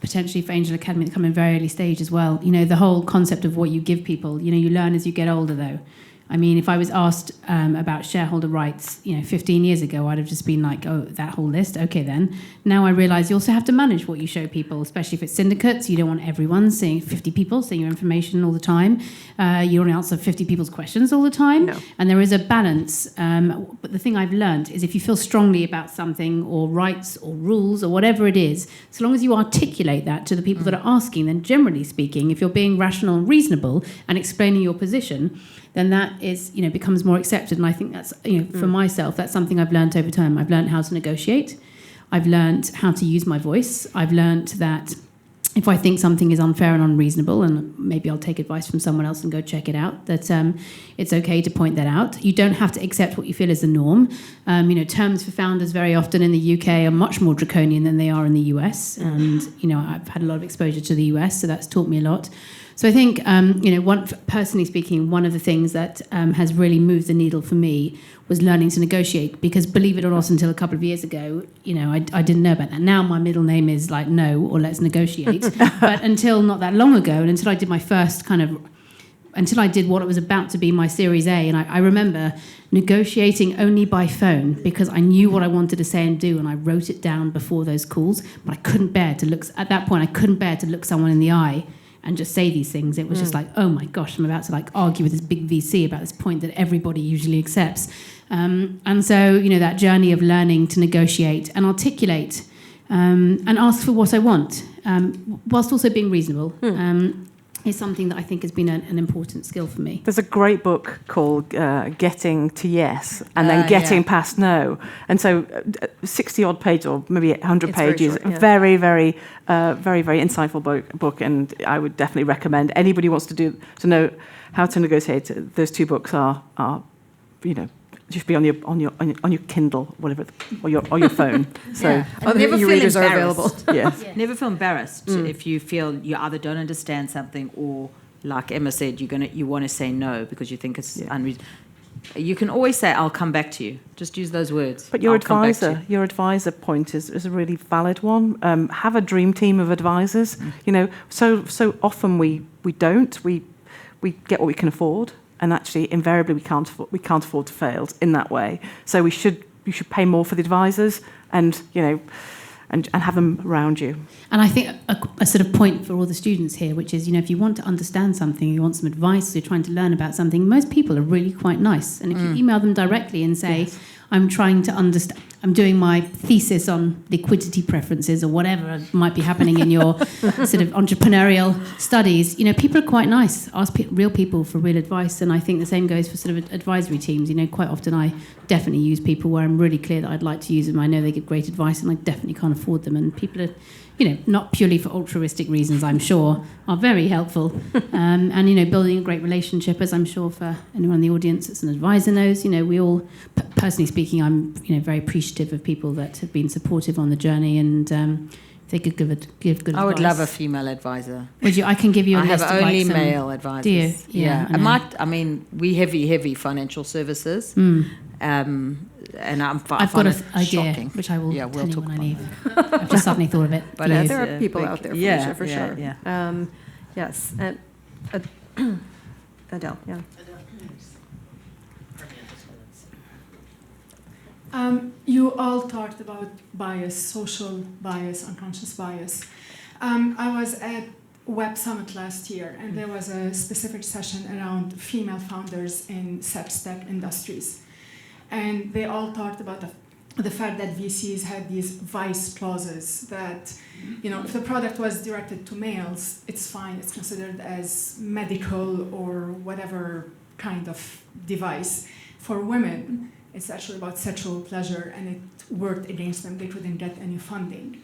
potentially for Angel Academy to come in very early stage as well. The whole concept of what you give people, you learn as you get older, though. I mean, if I was asked about shareholder rights, 15 years ago, I'd have just been like, oh, that whole list? Okay, then. Now I realise you also have to manage what you show people, especially if it's syndicates. You don't want everyone seeing 50 people seeing your information all the time. You don't answer 50 people's questions all the time. No. And there is a balance. But the thing I've learned is if you feel strongly about something or rights or rules or whatever it is, so long as you articulate that to the people that are asking, then generally speaking, if you're being rational and reasonable and explaining your position, then that is, becomes more accepted. And I think that's, for myself, that's something I've learned over time. I've learned how to negotiate. I've learned how to use my voice. I've learned that if I think something is unfair and unreasonable, and maybe I'll take advice from someone else and go check it out, that it's okay to point that out. You don't have to accept what you feel is the norm. Terms for founders very often in the UK are much more draconian than they are in the US. And, I've had a lot of exposure to the US, so that's taught me a lot. So I think, personally speaking, one of the things that has really moved the needle for me was learning to negotiate. Because believe it or not, until a couple of years ago, I didn't know about that. Now my middle name is like no, or let's negotiate. But until not that long ago, and until I did my first until I did what it was about to be my Series A, and I remember negotiating only by phone because I knew what I wanted to say and do, and I wrote it down before those calls. But I couldn't bear to look, at that point, I couldn't bear to look someone in the eye and just say these things. It was just like, oh my gosh, I'm about to argue with this big VC about this point that everybody usually accepts. And so, that journey of learning to negotiate and articulate and ask for what I want, whilst also being reasonable, is something that I think has been an important skill for me. There's a great book called Getting to Yes and then Getting Past No. And so 60-odd pages or maybe 100 It's very pages, short, yeah. very, very, very insightful book. And I would definitely recommend anybody who wants to know how to negotiate. Those two books are you should be on your Kindle, whatever, or your phone. So Other never feel e-readers are embarrassed. available. yes. Never feel embarrassed if you feel you either don't understand something or, like Emma said, you want to say no because you think it's unreasonable. You can always say, "I'll come back to you." Just use those words. But your "I'll come back to advisor, your advisor point is a really valid one. Have a dream team of advisors. So often we don't. We get what we can afford. And actually, invariably, we can't afford to fail in that way. So you should pay more for the advisors, and have them around you. And I think a sort of point for all the students here, which is, if you want to understand something, you want some advice, you're trying to learn about something, most people are really quite nice. And if you email them directly and say, I'm trying to understand, I'm doing my thesis on liquidity preferences or whatever might be happening in your sort of entrepreneurial studies, people are quite nice. Ask real people for real advice. And I think the same goes for sort of advisory teams. Quite often I definitely use people where I'm really clear that I'd like to use them. I know they give great advice and I definitely can't afford them. And people are, not purely for altruistic reasons, I'm sure, are very helpful. And, building a great relationship, as I'm sure for anyone in the audience that's an advisor knows, we all, personally speaking, I'm, very appreciative of people that have been supportive on the journey and they could give good advice. I would love a female advisor. Would you? I can give you a list of I have only some male advisors. Do you? Yeah. I mean, we heavy financial services. And I've got an idea, shocking. which I will we'll tell you talk when I about leave. I've just suddenly thought of it. But Yeah. There are people out there, Felicia, for sure. Yeah. Yes. And Adele, yeah. You all talked about bias, social bias, unconscious bias. I was at Web Summit last year, and there was a specific session around female founders in sex tech industries. And they all talked about the fact that VCs had these vice clauses that, if the product was directed to males, it's fine, it's considered as medical or whatever kind of device. For women, it's actually about sexual pleasure, and it worked against them. They couldn't get any funding.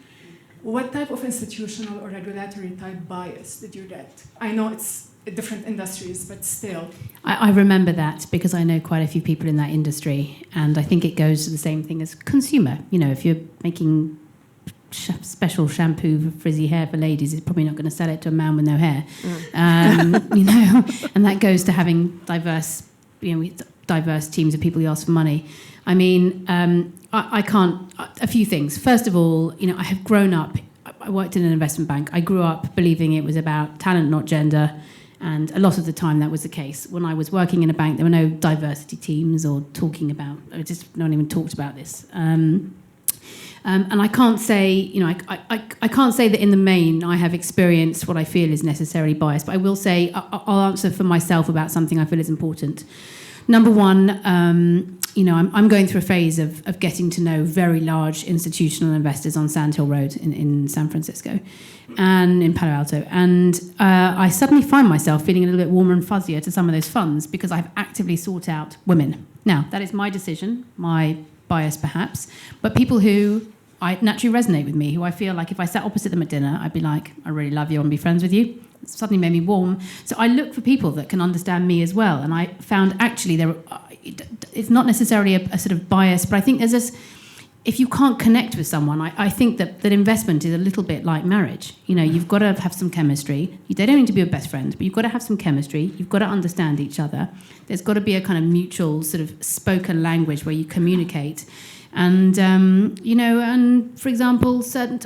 what type of institutional or regulatory type bias did you get? I know it's different industries, but still. I remember that because I know quite a few people in that industry, and I think it goes to the same thing as consumer. You know, if you're making special shampoo for frizzy hair for ladies, it's probably not going to sell it to a man with no hair. You know, and that goes to having diverse teams of people who ask for money. I mean, I can't. A few things. First of all, you know, I have grown up. I worked in an investment bank. I grew up believing it was about talent, not gender, and a lot of the time that was the case. When I was working in a bank, there were no diversity teams or talking about. Just no one even talked about this. And I can't say, you know, I can't say that in the main I have experienced what I feel is necessarily biased. But I will say I'll answer for myself about something I feel is important. Number one, you know, I'm going through a phase of getting to know very large institutional investors on Sand Hill Road in San Francisco and in Palo Alto. And I suddenly find myself feeling a little bit warmer and fuzzier to some of those funds because I've actively sought out women. Now, that is my decision, my bias perhaps, but people who I naturally resonate with me, who I feel like if I sat opposite them at dinner, I'd be like, I really love you, I want to be friends with you. It suddenly made me warm. So I look for people that can understand me as well. And I found actually it's not necessarily a sort of bias, but I think there's this, if you can't connect with someone, I think that investment is a little bit like marriage. You know, you've got to have some chemistry. They don't need to be your best friend, but you've got to have some chemistry. You've got to understand each other. There's got to be a kind of mutual sort of spoken language where you communicate. And, you know, and for example, there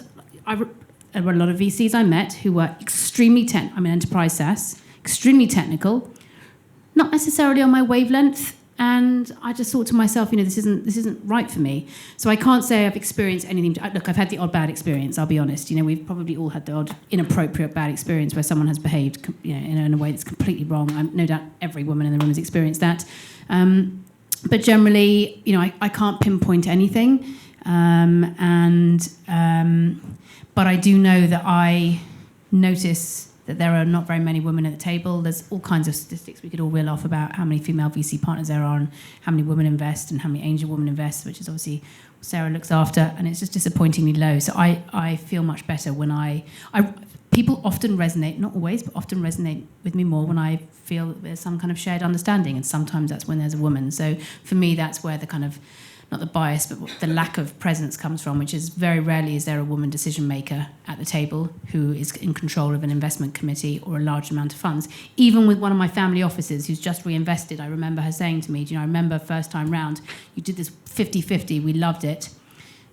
were a lot of VCs I met who were extremely I'm an enterprise SaaS, extremely technical, not necessarily on my wavelength. And I just thought to myself, you know, this isn't right for me. So I can't say I've experienced anything. Look, I've had the odd bad experience, I'll be honest. You know, we've probably all had the odd inappropriate bad experience where someone has behaved, you know, in a way that's completely wrong. No doubt every woman in the room has experienced that. But generally, you know, I can't pinpoint anything. But I do know that I notice that there are not very many women at the table. There's all kinds of statistics we could all reel off about how many female VC partners there are and how many women invest and how many angel women invest, which is obviously what Sarah looks after, and it's just disappointingly low. So I feel much better when people often resonate, not always, but often resonate with me more when I feel that there's some kind of shared understanding, and sometimes that's when there's a woman. So for me, that's where the kind of, not the bias, but the lack of presence comes from, which is very rarely is there a woman decision maker at the table who is in control of an investment committee or a large amount of funds. Even with one of my family officers who's just reinvested, I remember her saying to me, do you know, I remember first time round, you did this 50-50, we loved it.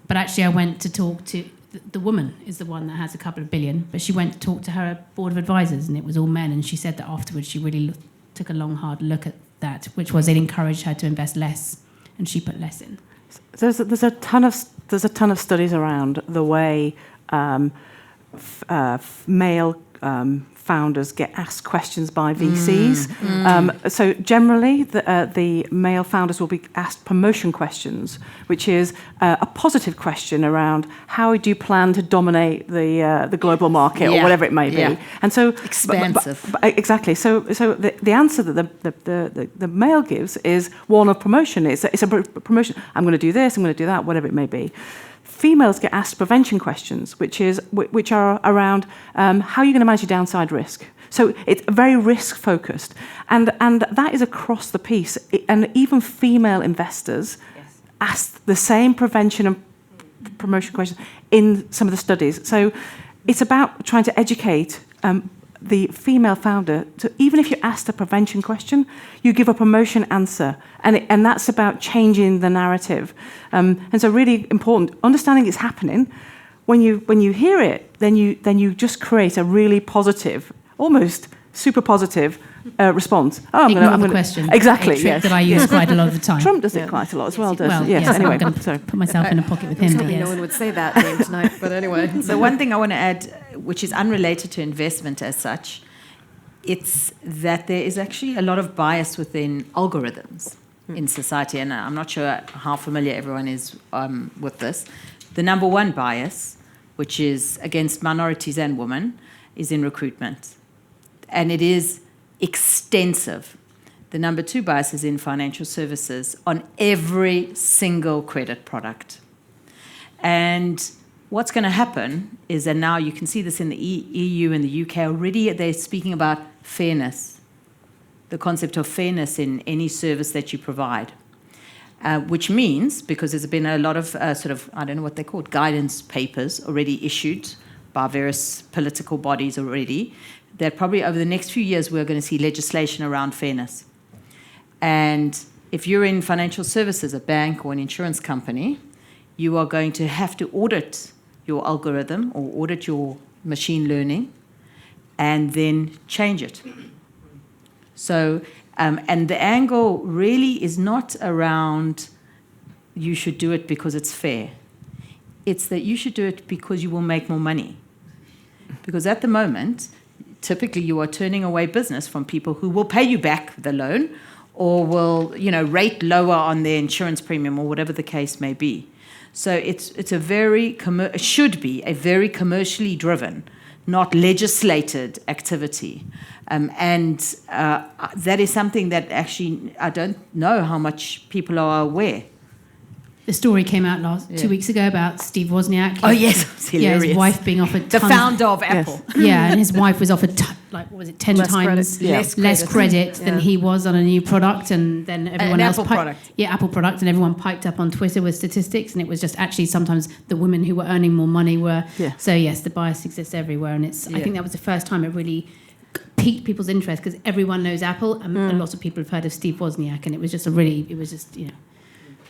But actually I went to talk to, the woman is the one that has a couple of billion, but she went to talk to her board of advisors and it was all men, and she said that afterwards she really took a long, hard look at that, which was it encouraged her to invest less, and she put less in. There's a ton of studies around the way male founders get asked questions by VCs. So generally, the male founders will be asked promotion questions, which is a positive question around how do you plan to dominate the global market or whatever it may be. And so expansive. Exactly. So the answer that the male gives is one of promotion. It's a promotion. I'm going to do this. I'm going to do that. Whatever it may be. Females get asked prevention questions, which are around how are you going to manage your downside risk. So it's very risk focused, and that is across the piece. And even female investors ask the same prevention and promotion questions in some of the studies. So it's about trying to educate the female founder to, even if you ask the prevention question, you give a promotion answer, and that's about changing the narrative. And so really important, understanding it's happening. When you hear it, then you just create a really positive, almost super positive response. Oh, I'm going to question. Exactly. A trick that I use quite a lot of the time. Trump does it quite a lot as well, doesn't he? Yes. Anyway, I'm going to put myself in a pocket with him. No one would say that name tonight, but anyway. So one thing I want to add, which is unrelated to investment as such, it's that there is actually a lot of bias within algorithms in society, and I'm not sure how familiar everyone is with this. The number one bias, which is against minorities and women, is in recruitment. And it is extensive. The number two bias is in financial services on every single credit product. And what's going to happen is that now you can see this in the EU and the UK already, they're speaking about fairness, the concept of fairness in any service that you provide. Which means, because there's been a lot of I don't know what they're called, guidance papers already issued by various political bodies already, that probably over the next few years we're going to see legislation around fairness. And if you're in financial services, a bank or an insurance company, you are going to have to audit your algorithm or audit your machine learning and then change it. So, and the angle really is not around you should do it because it's fair. It's that you should do it because you will make more money. Because at the moment, typically you are turning away business from people who will pay you back the loan or will, rate lower on their insurance premium or whatever the case may be. So it should be a very commercially driven, not legislated activity. That is something that actually I don't know how much people are aware. The story came out 2 weeks ago about Steve Wozniak. Oh, yes. It's hilarious. Yeah, his wife being offered the founder of Apple. Yeah, and his wife was offered, 10 times less credit than he was on a new product, and then everyone else... Apple product. Yeah, Apple product, and everyone piped up on Twitter with statistics, and it was just actually sometimes the women who were earning more money were... Yeah. So, yes, the bias exists everywhere, and I think that was the first time it really piqued people's interest, because everyone knows Apple, and lots of people have heard of Steve Wozniak, and it was just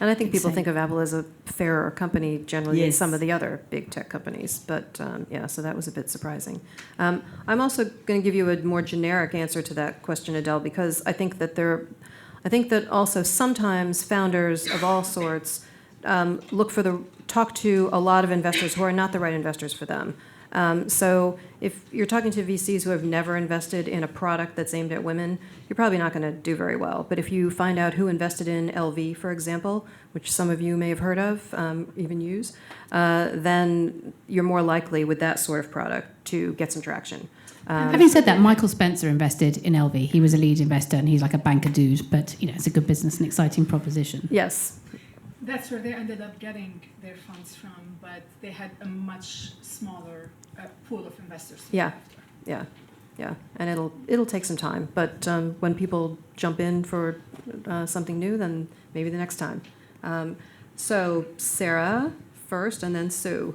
And I think people think of Apple as a fairer company generally than some of the other big tech companies. But so that was a bit surprising. I'm also going to give you a more generic answer to that question, Adele, because I think that also sometimes founders of all sorts talk to a lot of investors who are not the right investors for them. So if you're talking to VCs who have never invested in a product that's aimed at women, you're probably not going to do very well. But if you find out who invested in LV, for example, which some of you may have heard of, even use, then you're more likely with that sort of product to get some traction. Having said that, Michael Spencer invested in LV. He was a lead investor, and he's like a banker dude, but it's a good business and exciting proposition. Yes. That's where they ended up getting their funds from, but they had a much smaller pool of investors. Yeah. And it'll take some time, but when people jump in for something new, then maybe the next time. So Sarah first, and then Sue.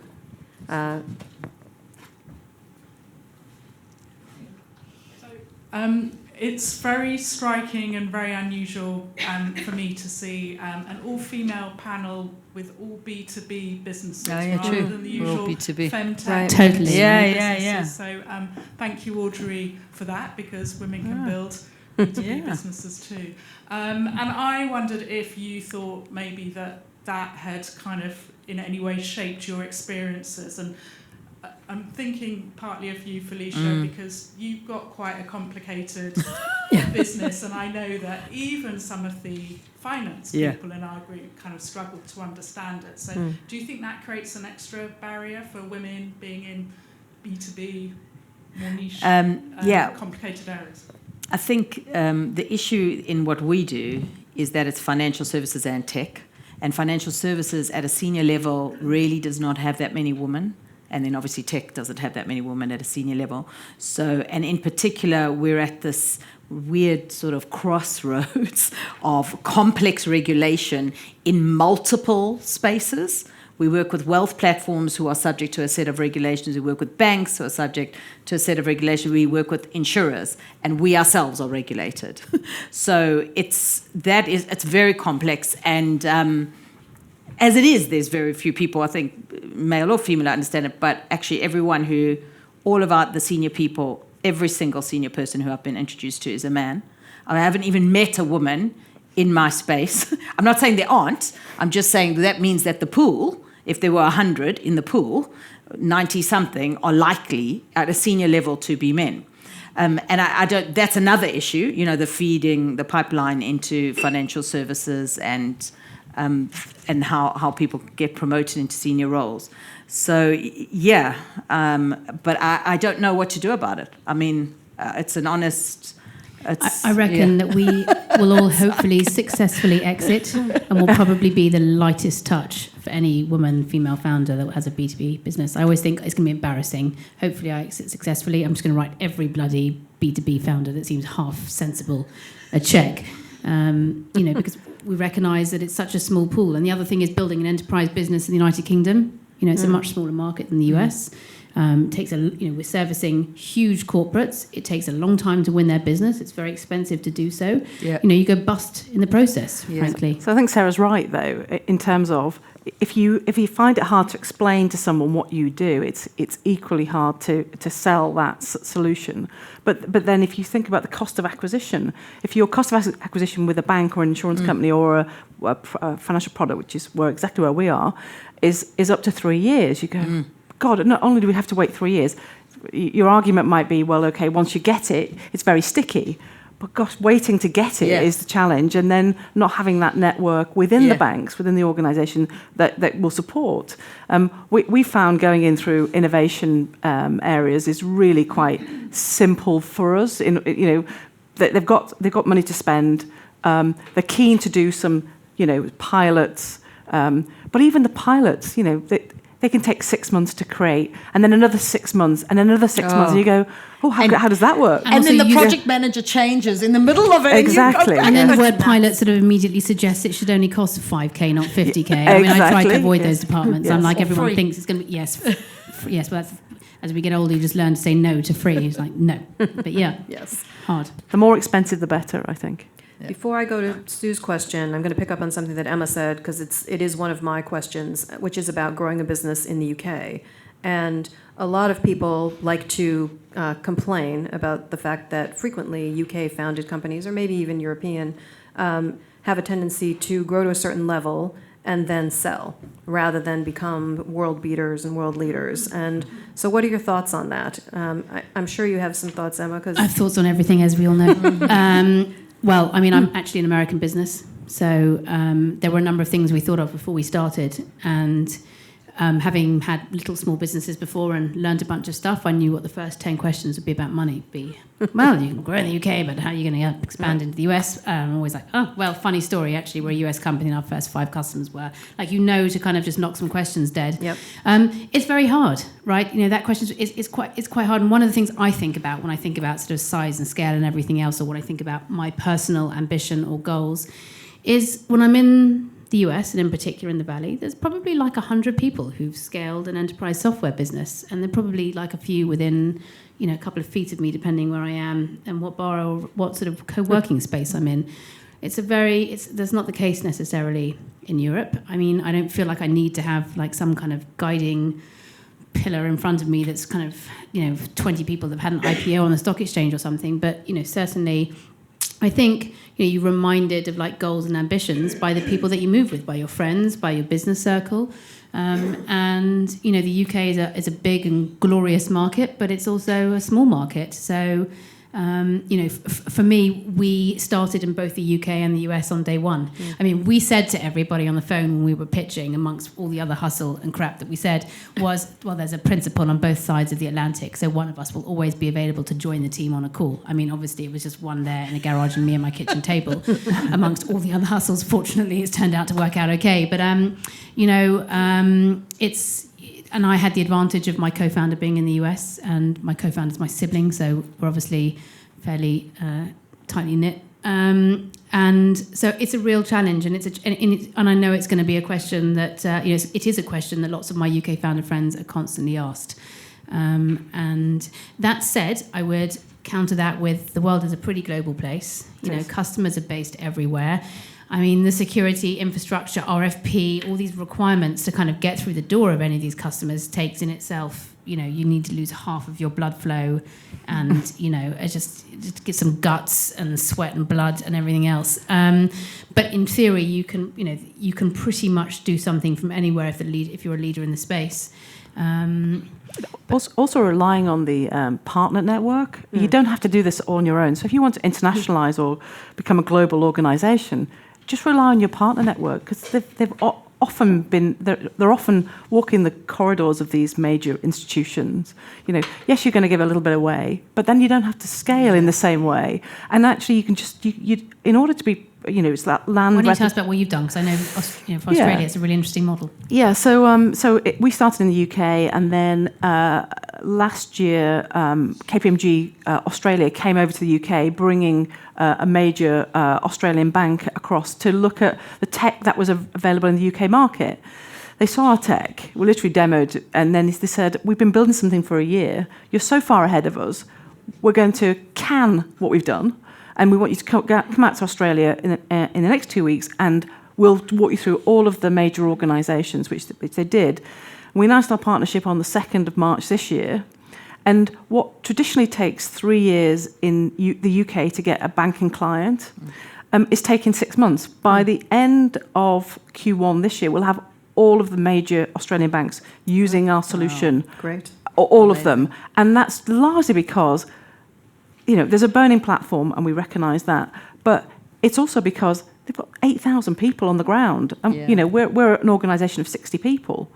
It's very striking and very unusual for me to see an all-female panel with all B2B businesses rather than the usual femtech Totally. businesses. So thank you, Audrey, for that, because women can build B2B businesses too. And I wondered if you thought maybe that had kind of in any way shaped your experiences. And I'm thinking partly of you, Felicia, because you've got quite a complicated business, and I know that even some of the finance people in our group kind of struggle to understand it. So do you think that creates an extra barrier for women being in B2B, more niche, complicated areas? I think the issue in what we do is that it's financial services and tech, and financial services at a senior level really does not have that many women. And then obviously tech doesn't have that many women at a senior level. So, and in particular, we're at this weird sort of crossroads of complex regulation in multiple spaces. We work with wealth platforms who are subject to a set of regulations. We work with banks who are subject to a set of regulations. We work with insurers, and we ourselves are regulated. So it's very complex, and as it is, there's very few people, I think, male or female, I understand it, but actually all of the senior people, every single senior person who I've been introduced to is a man. I haven't even met a woman in my space. I'm not saying there aren't. I'm just saying that means that the pool, if there were 100 in the pool, 90-something are likely at a senior level to be men. And I don't. That's another issue, the feeding the pipeline into financial services and how people get promoted into senior roles. So, but I don't know what to do about it. I mean, it's an honest I reckon that we will all hopefully successfully exit, and will probably be the lightest touch for any woman, female founder that has a B2B business. I always think it's going to be embarrassing. Hopefully I exit successfully. I'm just going to write every bloody B2B founder that seems half sensible a check, because we recognise that it's such a small pool. And the other thing is building an enterprise business in the United Kingdom. It's a much smaller market than the US. It takes we're servicing huge corporates. It takes a long time to win their business. It's very expensive to do so. Yeah. You go bust in the process, frankly. So I think Sarah's right, though, in terms of if you find it hard to explain to someone what you do, it's equally hard to sell that solution. But then if you think about the cost of acquisition, if your cost of acquisition with a bank or an insurance company or a financial product, which is exactly where we are, is up to 3 years, you go, God, not only do we have to wait 3 years, your argument might be, well, okay, once you get it, it's very sticky. But gosh, waiting to get it is the challenge, and then not having that network within the banks, within the organisation that will support. We found going in through innovation areas is really quite simple for us. They've got money to spend. They're keen to do some, pilots. But even the pilots, they can take 6 months to create, and then another 6 months, and another 6 months, and you go, how does that work? And then the project manager changes in the middle of it. Exactly. And then the word pilot sort of immediately suggests it should only cost 5k, not 50k. I mean, I try to avoid those departments. Yes. I'm like, everyone free. thinks it's going to be, yes, but that's, as we get older, you just learn to say no to free. It's like, no. But Yes. hard. The more expensive, the better, I think. Before I go to Sue's question, I'm going to pick up on something that Emma said, because it is one of my questions, which is about growing a business in the UK. And a lot of people like to complain about the fact that frequently UK-founded companies, or maybe even European, have a tendency to grow to a certain level and then sell, rather than become world beaters and world leaders. And so what are your thoughts on that? I'm sure you have some thoughts, Emma. I have thoughts on everything, as we all know. Well, I mean, I'm actually an American business, so there were a number of things we thought of before we started, and having had little small businesses before and learned a bunch of stuff, I knew what the first 10 questions would be about money. Well, you can grow in the UK, but how are you going to expand into the US? I'm always like, oh, well, funny story, actually, we're a US company and our first 5 customers were. Like, to kind of just knock some questions dead. Yep. It's very hard, right? That question is quite hard. And one of the things I think about when I think about sort of size and scale and everything else, or when I think about my personal ambition or goals, is when I'm in the US, and in particular in the Valley, there's probably like 100 people who've scaled an enterprise software business, and they're probably like a few within, a couple of feet of me, depending where I am and what bar or what sort of co-working space I'm in. That's not the case necessarily in Europe. I mean, I don't feel like I need to have like some kind of guiding pillar in front of me that's kind of, 20 people that have had an IPO on the stock exchange or something, but, certainly I think you're reminded of like goals and ambitions by the people that you move with, by your friends, by your business circle, and the UK is a big and glorious market, but it's also a small market. So for me, we started in both the UK and the US on day one. I mean, we said to everybody on the phone when we were pitching, amongst all the other hustle and crap that we said, was, well, there's a principle on both sides of the Atlantic, so one of us will always be available to join the team on a call. I mean, obviously, it was just one there in a garage and me and my kitchen table. Amongst all the other hustles, fortunately, it's turned out to work out okay. But, and I had the advantage of my co-founder being in the US, and my co-founder is my sibling, so we're obviously fairly tightly knit. And so it's a real challenge, and and I know it's going to be a question that it is a question that lots of my UK founder friends are constantly asked. And that said, I would counter that with the world is a pretty global place. Customers are based everywhere. I mean, the security, infrastructure, RFP, all these requirements to kind of get through the door of any of these customers takes in itself, you need to lose half of your blood flow and, just get some guts and sweat and blood and everything else. But in theory, you can pretty much do something from anywhere if you're a leader in the space. Also relying on the partner network. You don't have to do this all on your own. So if you want to internationalize or become a global organization, just rely on your partner network, because they've often been, they're often walking the corridors of these major institutions. You know, yes, you're going to give a little bit away, but then you don't have to scale in the same way. And actually, you can just, you in order to be, you know, it's that land. Why don't you tell us about what you've done? Because I know, for Australia, it's a really interesting model. Yeah, so we started in the UK, and then last year, KPMG Australia came over to the UK, bringing a major Australian bank across to look at the tech that was available in the UK market. They saw our tech, we literally demoed, and then they said, we've been building something for a year, you're so far ahead of us, we're going to can what we've done, and we want you to come out to Australia in the next 2 weeks, and we'll walk you through all of the major organisations, which they did. We announced our partnership on the 2nd of March this year, and what traditionally takes 3 years in the UK to get a banking client is taking 6 months. By the end of Q1 this year, we'll have all of the major Australian banks using our solution. Wow. Great. All of them. And that's largely because, you know, there's a burning platform, and we recognise that, but it's also because they've got 8,000 people on the ground. You know, we're an organisation of 60 people.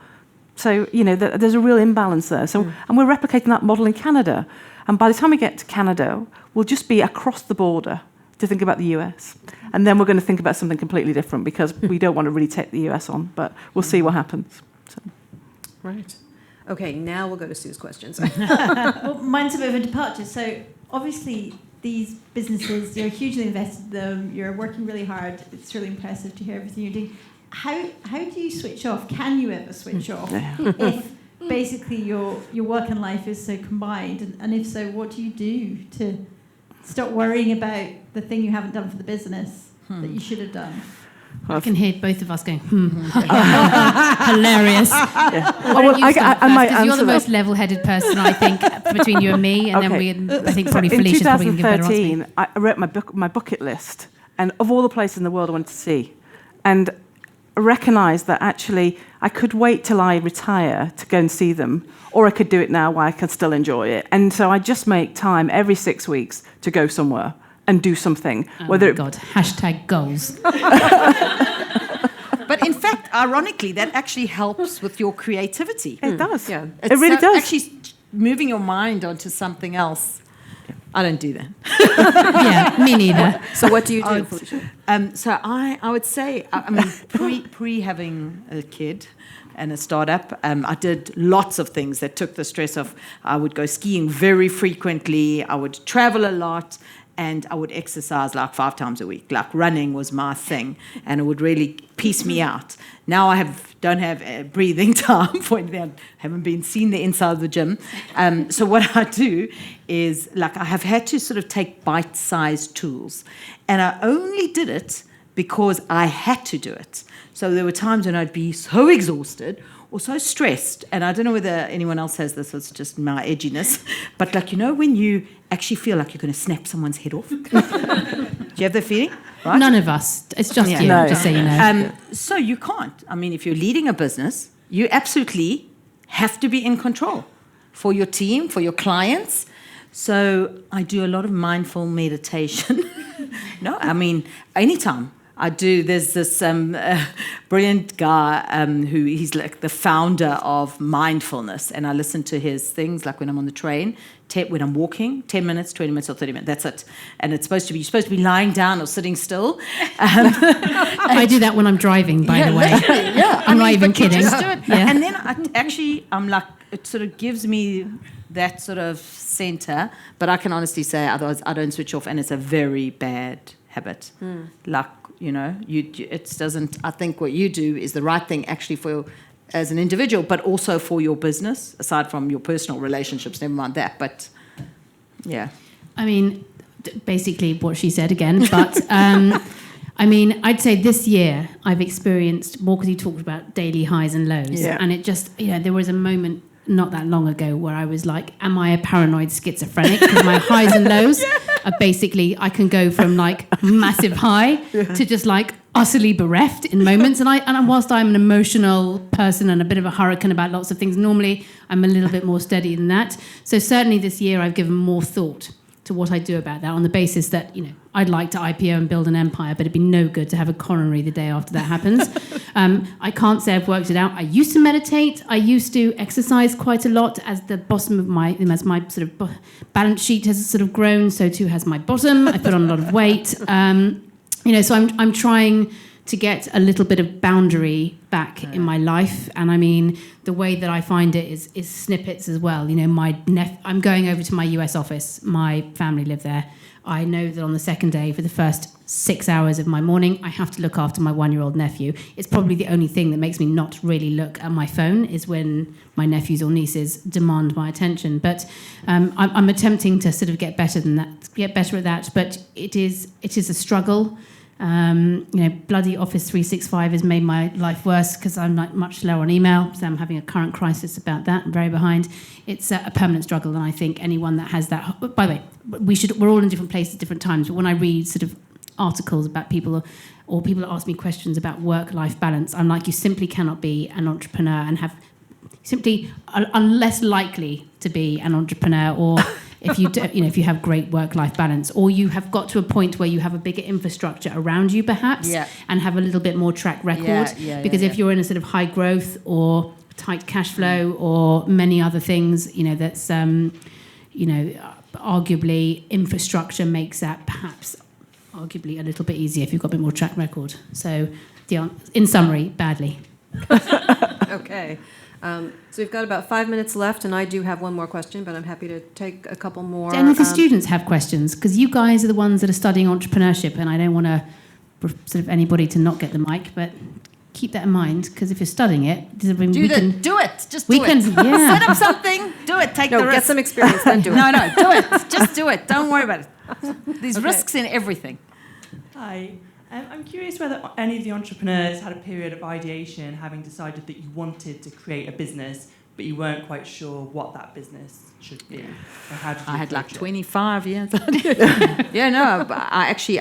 So, you know, there's a real imbalance there. So, and we're replicating that model in Canada. And by the time we get to Canada, we'll just be across the border to think about the US. And then we're going to think about something completely different, because we don't want to really take the US on, but we'll see what happens. So. Right. Okay, now we'll go to Sue's questions. Well, mine's a bit of a departure. So obviously these businesses, you're hugely invested in them, you're working really hard, it's really impressive to hear everything you're doing. How do you switch off? Can you ever switch off if basically your work and life is so combined? And if so, what do you do to stop worrying about the thing you haven't done for the business that you should have done? I can hear both of us going, hilarious. Because you're the most level-headed person, I think, between you and me, and then I think probably Felicia's probably going to give better answer. In 2013, I wrote my bucket list, and of all the places in the world I wanted to see, and recognised that actually I could wait till I retire to go and see them, or I could do it now while I can still enjoy it. And so I just make time every 6 weeks to go somewhere and do something. God, hashtag goals. But in fact, ironically, that actually helps with your creativity. It does. Yeah. It really does. Actually moving your mind onto something else. I don't do that. Yeah, me neither. So what do you do, Felicia? So I would say, I mean, pre having a kid and a startup, I did lots of things that took the stress off. I would go skiing very frequently. I would travel a lot. And I would exercise like 5 times a week. Like running was my thing, and it would really piece me out. Now I don't have breathing time for anything. I haven't seen the inside of the gym. So what I do is, like, I have had to sort of take bite-sized tools, and I only did it because I had to do it. So there were times when I'd be so exhausted or so stressed, and I don't know whether anyone else has this, it's just my edginess, but like, you know, when you actually feel like you're going to snap someone's head off? Do you have that feeling? Right? None of us. It's just you, just so you know. So you can't. I mean, if you're leading a business, you absolutely have to be in control for your team, for your clients. So I do a lot of mindful meditation. No, I mean, anytime. I do. There's this brilliant guy who he's like the founder of mindfulness, and I listen to his things like when I'm on the train, when I'm walking, 10 minutes, 20 minutes, or 30 minutes. That's it. And you're supposed to be lying down or sitting still. I do that when I'm driving, by the way. Yeah, I'm not even kidding. Just do it. Yeah. And then I'm like, it sort of gives me that sort of center, but I can honestly say otherwise I don't switch off, and it's a very bad habit. Like, you know, it doesn't. I think what you do is the right thing actually for as an individual, but also for your business. Aside from your personal relationships, never mind that. But yeah, I mean, basically what she said again. But I mean, I'd say this year I've experienced more, because you talked about daily highs and lows, and it just, you know, there was a moment not that long ago where I was like, am I a paranoid schizophrenic? Because my highs and lows are basically, I can go from like massive high to just like utterly bereft in moments. And whilst I'm an emotional person and a bit of a hurricane about lots of things, normally I'm a little bit more steady than that. So certainly this year I've given more thought to what I do about that on the basis that, you know, I'd like to IPO and build an empire, but it'd be no good to have a coronary the day after that happens. I can't say I've worked it out. I used to meditate. I used to exercise quite a lot. As the bottom of as my sort of balance sheet has sort of grown, so too has my bottom. I put on a lot of weight. You know, so I'm trying to get a little bit of boundary back in my life. And I mean, the way that I find it is snippets as well. You know, I'm going over to my US office. My family live there. I know that on the second day, for the first 6 hours of my morning, I have to look after my 1-year-old nephew. It's probably the only thing that makes me not really look at my phone is when my nephews or nieces demand my attention. But I'm attempting to sort of get better at that. But it is a struggle. You know, bloody Office 365 has made my life worse because I'm like much slower on email, so I'm having a current crisis about that. I'm very behind. It's a permanent struggle, and I think anyone that has that... By the way, we're all in different places at different times, but when I read sort of articles about people or people ask me questions about work-life balance, I'm like, you simply cannot be an entrepreneur and have... Simply are less likely to be an entrepreneur or... If you do, you know, if you have great work-life balance, or you have got to a point where you have a bigger infrastructure around you, perhaps, and have a little bit more track record. Because if you're in a sort of high growth or tight cash flow or many other things, you know, that's you know, arguably infrastructure makes that perhaps arguably a little bit easier if you've got a bit more track record. So, in summary, badly. Okay. So we've got about 5 minutes left, and I do have one more question, but I'm happy to take a couple more. Do any of the students have questions? Because you guys are the ones that are studying entrepreneurship, and I don't want to sort of anybody to not get the mic, but keep that in mind, because if you're studying it, do it. Just do it. Yeah. Set up something. Do it. Take the risk. Get some experience, then do it. No, do it. Just do it. Don't worry about it. There's risks in everything. Hi. I'm curious whether any of the entrepreneurs had a period of ideation, having decided that you wanted to create a business, but you weren't quite sure what that business should be. I had like 25 years. I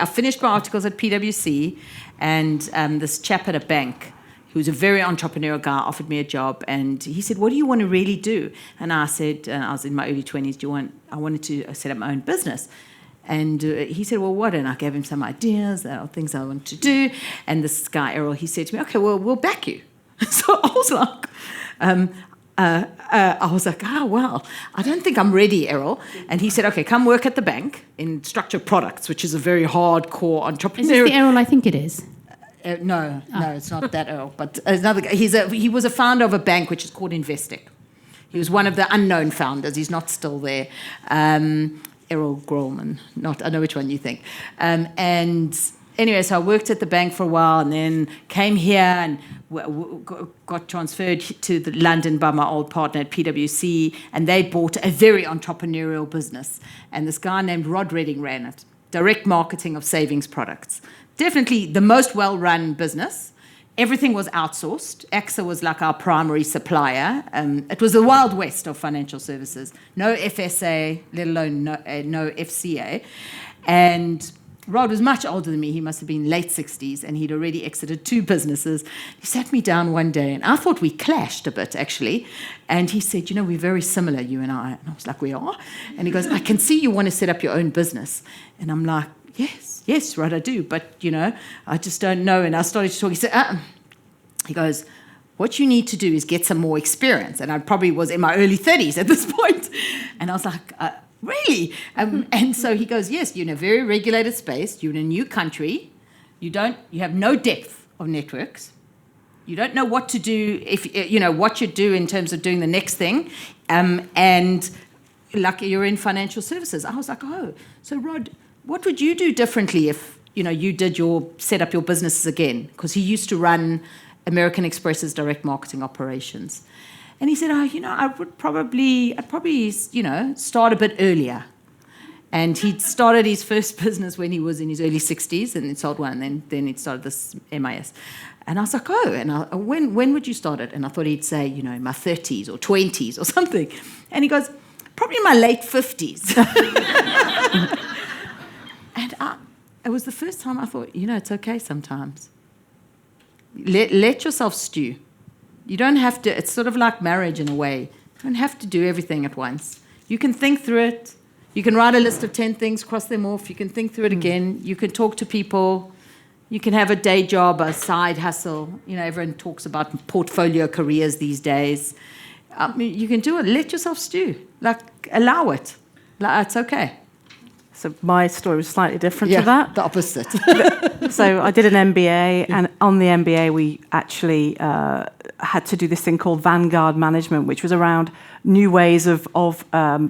finished my articles at PwC, and this chap at a bank, who's a very entrepreneurial guy, offered me a job, and he said, "What do you want to really do?" And I said, I was in my early 20s. I wanted to set up my own business. And he said, "Well, what?" And I gave him some ideas, things I want to do. And this guy, Errol, he said to me, "Okay, well, we'll back you." So I was like, "Oh, well, I don't think I'm ready, Errol." And he said, "Okay, come work at the bank in structured products," which is a very hardcore entrepreneur. Is this the Errol I think it is? No, it's not that Errol. But another guy. He was a founder of a bank which is called Investec. He was one of the unknown founders. He's not still there. Errol Grolman, I know which one you think. And anyway, so I worked at the bank for a while and then came here and got transferred to London by my old partner at PwC, and they bought a very entrepreneurial business. And this guy named Rod Redding ran it, direct marketing of savings products. Definitely the most well-run business. Everything was outsourced. AXA was like our primary supplier. It was the Wild West of financial services. No FSA, let alone no FCA. And Rod was much older than me. He must have been late 60s, and he'd already exited 2 businesses. He sat me down one day, and I thought we clashed a bit, actually. And he said, "You know, we're very similar, you and I." And I was like, "We are?" And he goes, "I can see you want to set up your own business." And I'm like, Yes, right, I do, but, you know, I just don't know. And I started to talk. He said, He goes, "What you need to do is get some more experience." And I probably was in my early 30s at this point. And I was like, "Really?" And so he goes, "Yes, you're in a very regulated space. You're in a new country. You have no depth of networks. You don't know what to do, what you do in terms of doing the next thing. And like you're in financial services." I was like, "Oh, so Rod, what would you do differently if, you set up your businesses again?" Because he used to run American Express's direct marketing operations. And he said, I'd probably, start a bit earlier. And he'd started his first business when he was in his early 60s, and he sold one, and then he started this MIS. And I was like, "Oh, and when would you start it?" And I thought he'd say, in my 30s or 20s or something. And he goes, "Probably in my late 50s. And it was the first time I thought, it's okay sometimes. Let yourself stew. You don't have to, it's sort of like marriage in a way. You don't have to do everything at once. You can think through it. You can write a list of 10 things, cross them off. You can think through it again. You can talk to people. You can have a day job, a side hustle. You know, everyone talks about portfolio careers these days. You can do it. Let yourself stew. Like, allow it. Like, it's okay. So my story was slightly different to that. The opposite. So I did an MBA, and on the MBA we actually had to do this thing called Vanguard Management, which was around new ways of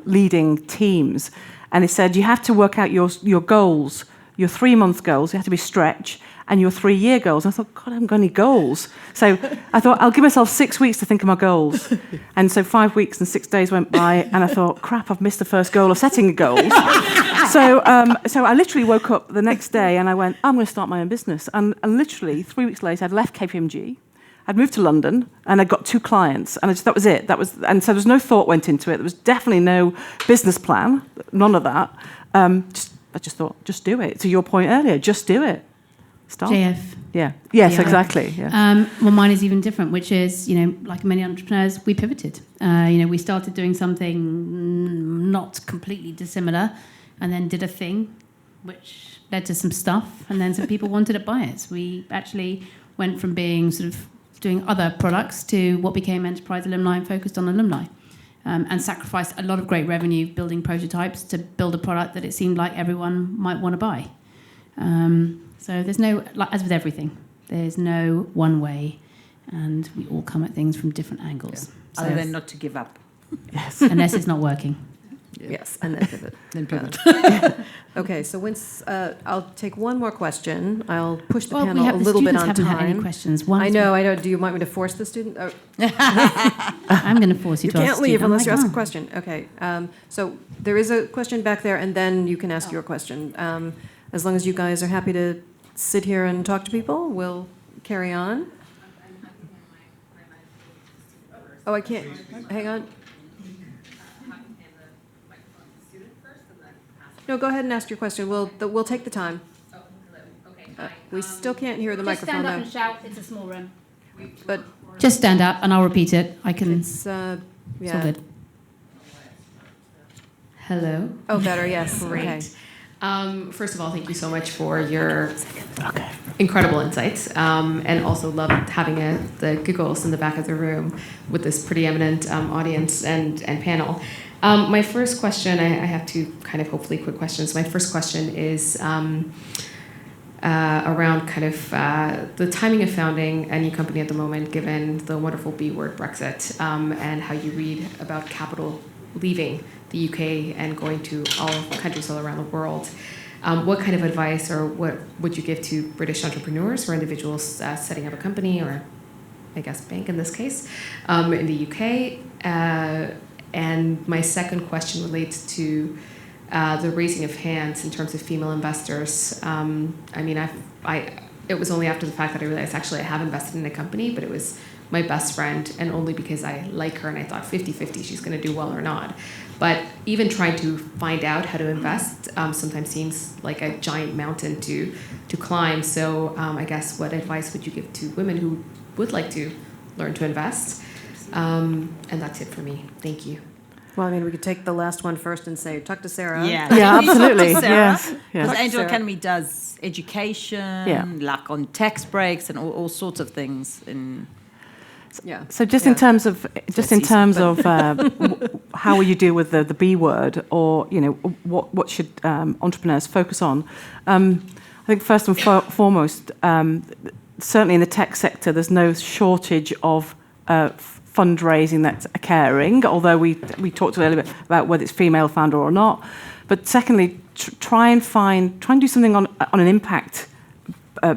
leading teams. And it said you have to work out your goals, your 3-month goals. You have to be stretch, and your 3-year goals. And I thought, God, I haven't got any goals. So I thought, I'll give myself 6 weeks to think of my goals. And so 5 weeks and 6 days went by, and I thought, crap, I've missed the first goal of setting a goal. So I literally woke up the next day and I went, I'm going to start my own business. And literally 3 weeks later, I'd left KPMG. I'd moved to London and I'd got 2 clients, and that was it. And so there was no thought went into it. There was definitely no business plan, none of that. I just thought, just do it. To your point earlier, just do it. Start. JF. Yeah. Yes, Yeah. exactly. Yeah. Well, mine is even different, which is, like many entrepreneurs, we pivoted. We started doing something not completely dissimilar, and then did a thing which led to some stuff, and then some people wanted to buy it. So we actually went from being sort of doing other products to what became Enterprise Alumni and focused on alumni, and sacrificed a lot of great revenue building prototypes to build a product that it seemed like everyone might want to buy. So there's no, as with everything, there's no one way, and we all come at things from different angles. Yeah. Other than not to give up. Yes. Unless it's not working. Yes, and then pivot. Then pivot. Okay, so once I'll take one more question. I'll push the Well, panel a the little bit students on haven't time. had any questions. I know. Do you want me to force the student? Oh, I'm going to force you you to ask can't a leave student. unless you I'm ask a like, question. Okay, so there is a question back there, and then you can ask your question. As long as you guys are happy to sit here and talk to people, we'll carry on. Oh, I can't. Hang on. No, go ahead and ask your question. We'll take the time. We still can't hear the Just microphone stand up though. and shout. It's a small room. But Just stand up and I'll repeat it. I can. it's It's all yeah. good. Hello. Oh, better. Yes. Great. Okay. First of all, thank you so much for your incredible insights, and also loved having the giggles in the back of the room with this pretty eminent audience and panel. My first question, I have two kind of hopefully quick questions. My first question is around kind of the timing of founding a new company at the moment, given the wonderful B word Brexit, and how you read about capital leaving the UK and going to all countries all around the world. What kind of advice or what would you give to British entrepreneurs or individuals setting up a company, or I guess bank in this case, in the UK? And my second question relates to the raising of hands in terms of female investors. I mean, it was only after the fact that I realized actually I have invested in a company, but it was my best friend, and only because I like her and I thought 50-50 she's going to do well or not. But even trying to find out how to invest sometimes seems like a giant mountain to climb. So I guess what advice would you give to women who would like to learn to invest? And that's it for me. Thank you. Well, I mean, we could take the last one first and say, talk to Sarah. Yeah, Yeah, we talk to absolutely. Sarah, Yes, because yes. Angel Sarah. Academy does education, Yeah. like on tax breaks and all sorts of things. Yeah. So just Yeah. in terms of easy, how will you deal with the B word, or what should entrepreneurs focus on? I think first and foremost, certainly in the tech sector, there's no shortage of fundraising that's occurring. Although we talked a little bit about whether it's female founder or not. But secondly, try and do something on an impact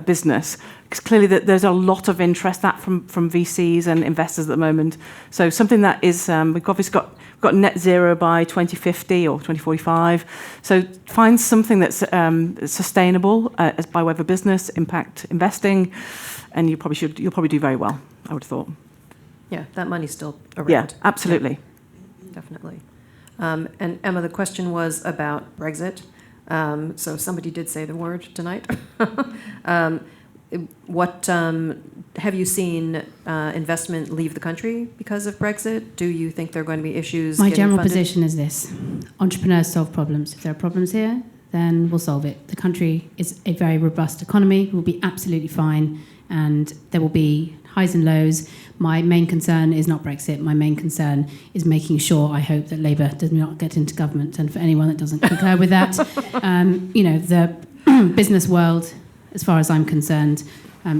business. Because clearly there's a lot of interest from VCs and investors at the moment. So something that is, we've obviously got net zero by 2050 or 2045. So find something that's sustainable as by way of a business, impact investing, and you'll probably do very well, I would have thought. Yeah, that money's still around. Yeah, absolutely. Yeah, definitely. And Emma, the question was about Brexit. So somebody did say the word tonight. what have you seen investment leave the country because of Brexit? Do you think there are going to be issues? My getting general funded? position is this: entrepreneurs solve problems. If there are problems here, then we'll solve it. The country is a very robust economy. We'll be absolutely fine, and there will be highs and lows. My main concern is not Brexit. My main concern is making sure, I hope, that Labour does not get into government. And for anyone that doesn't concur with that, the business world, as far as I'm concerned,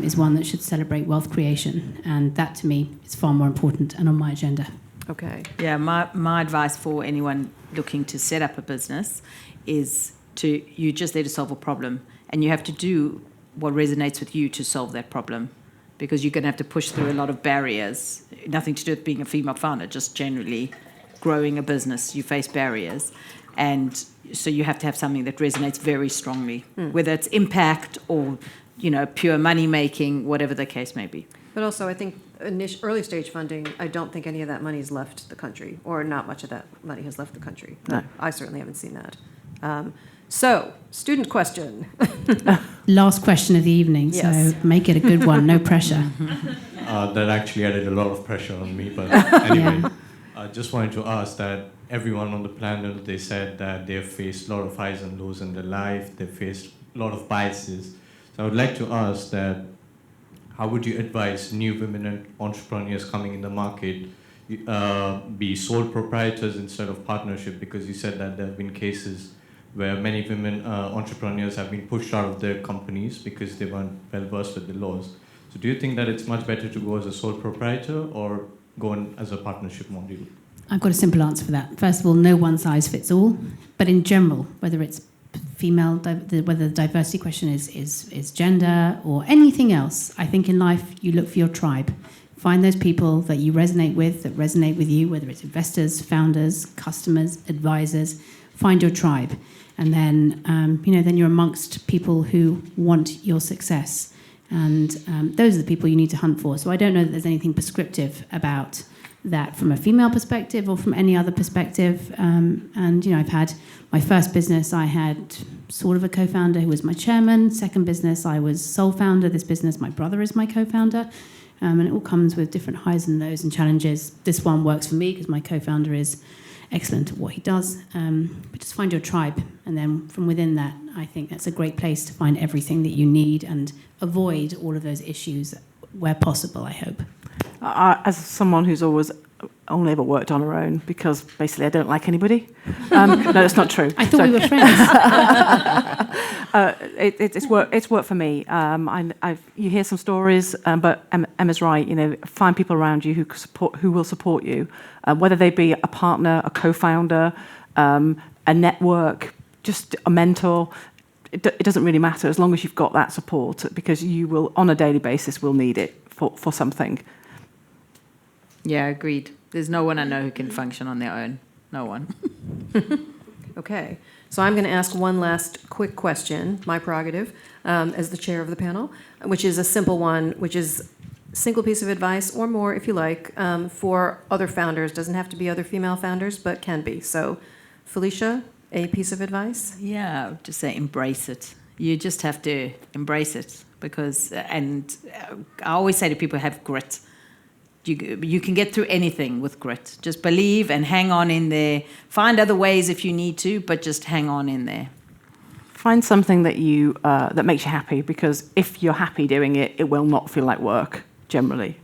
is one that should celebrate wealth creation. And that, to me, is far more important and on my agenda. Okay. Yeah, my advice for anyone looking to set up a business is you just there to solve a problem, and you have to do what resonates with you to solve that problem, because you're going to have to push through a lot of barriers. Nothing to do with being a female founder, just generally growing a business, you face barriers. And so you have to have something that resonates very strongly, whether it's impact or, pure money making, whatever the case may be. But also, I think early stage funding, I don't think any of that money has left the country, or not much of that money has left the country. No. I certainly haven't seen that. So, student question. Last question of the evening, Yes. so make it a good one, no pressure. That actually added a lot of pressure on me, but anyway, I just wanted to ask that everyone on the planet, they said that they've faced a lot of highs and lows in their life, they've faced a lot of biases. So I would like to ask that, how would you advise new women and entrepreneurs coming in the market be sole proprietors instead of partnership? Because you said that there have been cases where many women entrepreneurs have been pushed out of their companies because they weren't well versed with the laws. So do you think that it's much better to go as a sole proprietor or go on as a partnership model? I've got a simple answer for that. First of all, no one size fits all. But in general, whether it's female, whether the diversity question is gender or anything else, I think in life you look for your tribe. Find those people that you resonate with, that resonate with you, whether it's investors, founders, customers, advisors. Find your tribe. And then, then you're amongst people who want your success. And those are the people you need to hunt for. So I don't know that there's anything prescriptive about that from a female perspective or from any other perspective. I've had my first business, I had sort of a co-founder who was my chairman. Second business, I was sole founder. This business, my brother is my co-founder. And it all comes with different highs and lows and challenges. This one works for me because my co-founder is excellent at what he does. But just find your tribe. And then from within that, I think that's a great place to find everything that you need and avoid all of those issues where possible, I hope. As someone who's always only ever worked on her own, because basically I don't like anybody. No, that's not true. I thought we were friends. It's worked for me. You hear some stories, but Emma's right. Find people around you who will support you, whether they be a partner, a co-founder, a network, just a mentor. It doesn't really matter as long as you've got that support, because you will, on a daily basis, will need it for something. Yeah, agreed. There's no one I know who can function on their own. No one. Okay, so I'm going to ask one last quick question, my prerogative, as the chair of the panel, which is a simple one, which is a single piece of advice, or more if you like, for other founders. Doesn't have to be other female founders, but can be. So, Felicia, a piece of advice? Yeah, I would just say embrace it. You just have to embrace it because, and I always say to people, have grit. You can get through anything with grit. Just believe and hang on in there. Find other ways if you need to, but just hang on in there. Find something that that makes you happy, because if you're happy doing it, it will not feel like work, generally.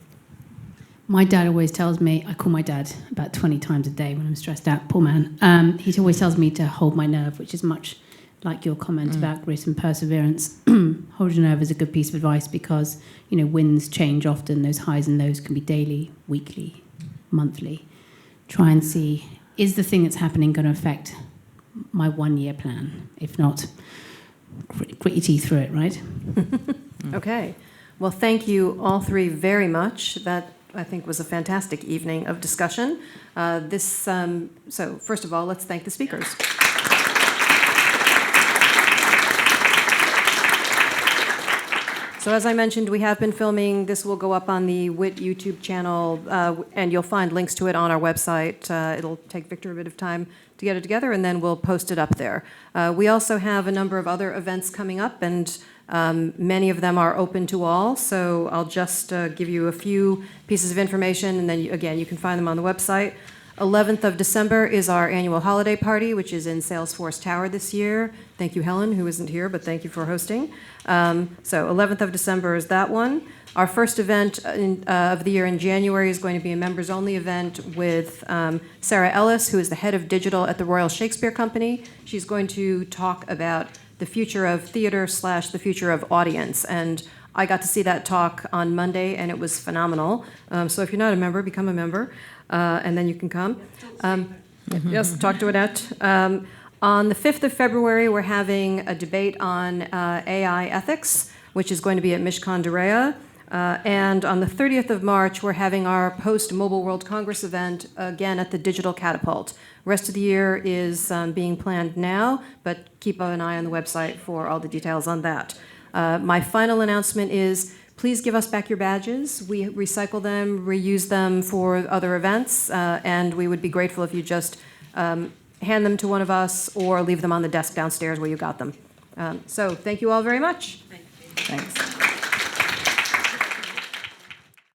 My dad always tells me, I call my dad about 20 times a day when I'm stressed out, poor man. He always tells me to hold my nerve, which is much like your comment about grit and perseverance. Hold your nerve is a good piece of advice because, winds change often. Those highs and lows can be daily, weekly, monthly. Try and see, is the thing that's happening going to affect my 1-year plan? If not, grit your teeth through it, right? Okay. Well, thank you all three very much. That, I think, was a fantastic evening of discussion. So first of all, let's thank the speakers. So as I mentioned, we have been filming. This will go up on the Witt YouTube channel, and you'll find links to it on our website. It'll take Victor a bit of time to get it together, and then we'll post it up there. We also have a number of other events coming up, and Many of them are open to all, so I'll just give you a few pieces of information, and then, again, you can find them on the website. 11th of December is our annual holiday party, which is in Salesforce Tower this year. Thank you, Helen, who isn't here, but thank you for hosting. So 11th of December is that one. Our first event of the year in January is going to be a members-only event with Sarah Ellis, who is the head of digital at the Royal Shakespeare Company. She's going to talk about the future of theater / the future of audience. And I got to see that talk on Monday, and it was phenomenal. So if you're not a member, become a member, and then you can come. Yes, talk to Annette. On the 5th of February, we're having a debate on AI ethics, which is going to be at Mishkan Derea. And on the 30th of March, we're having our post-Mobile World Congress event, again at the Digital Catapult. Rest of the year is being planned now, but keep an eye on the website for all the details on that. My final announcement is, please give us back your badges. We recycle them, reuse them for other events, and we would be grateful if you just hand them to one of us or leave them on the desk downstairs where you got them. So thank you all very much. Thanks.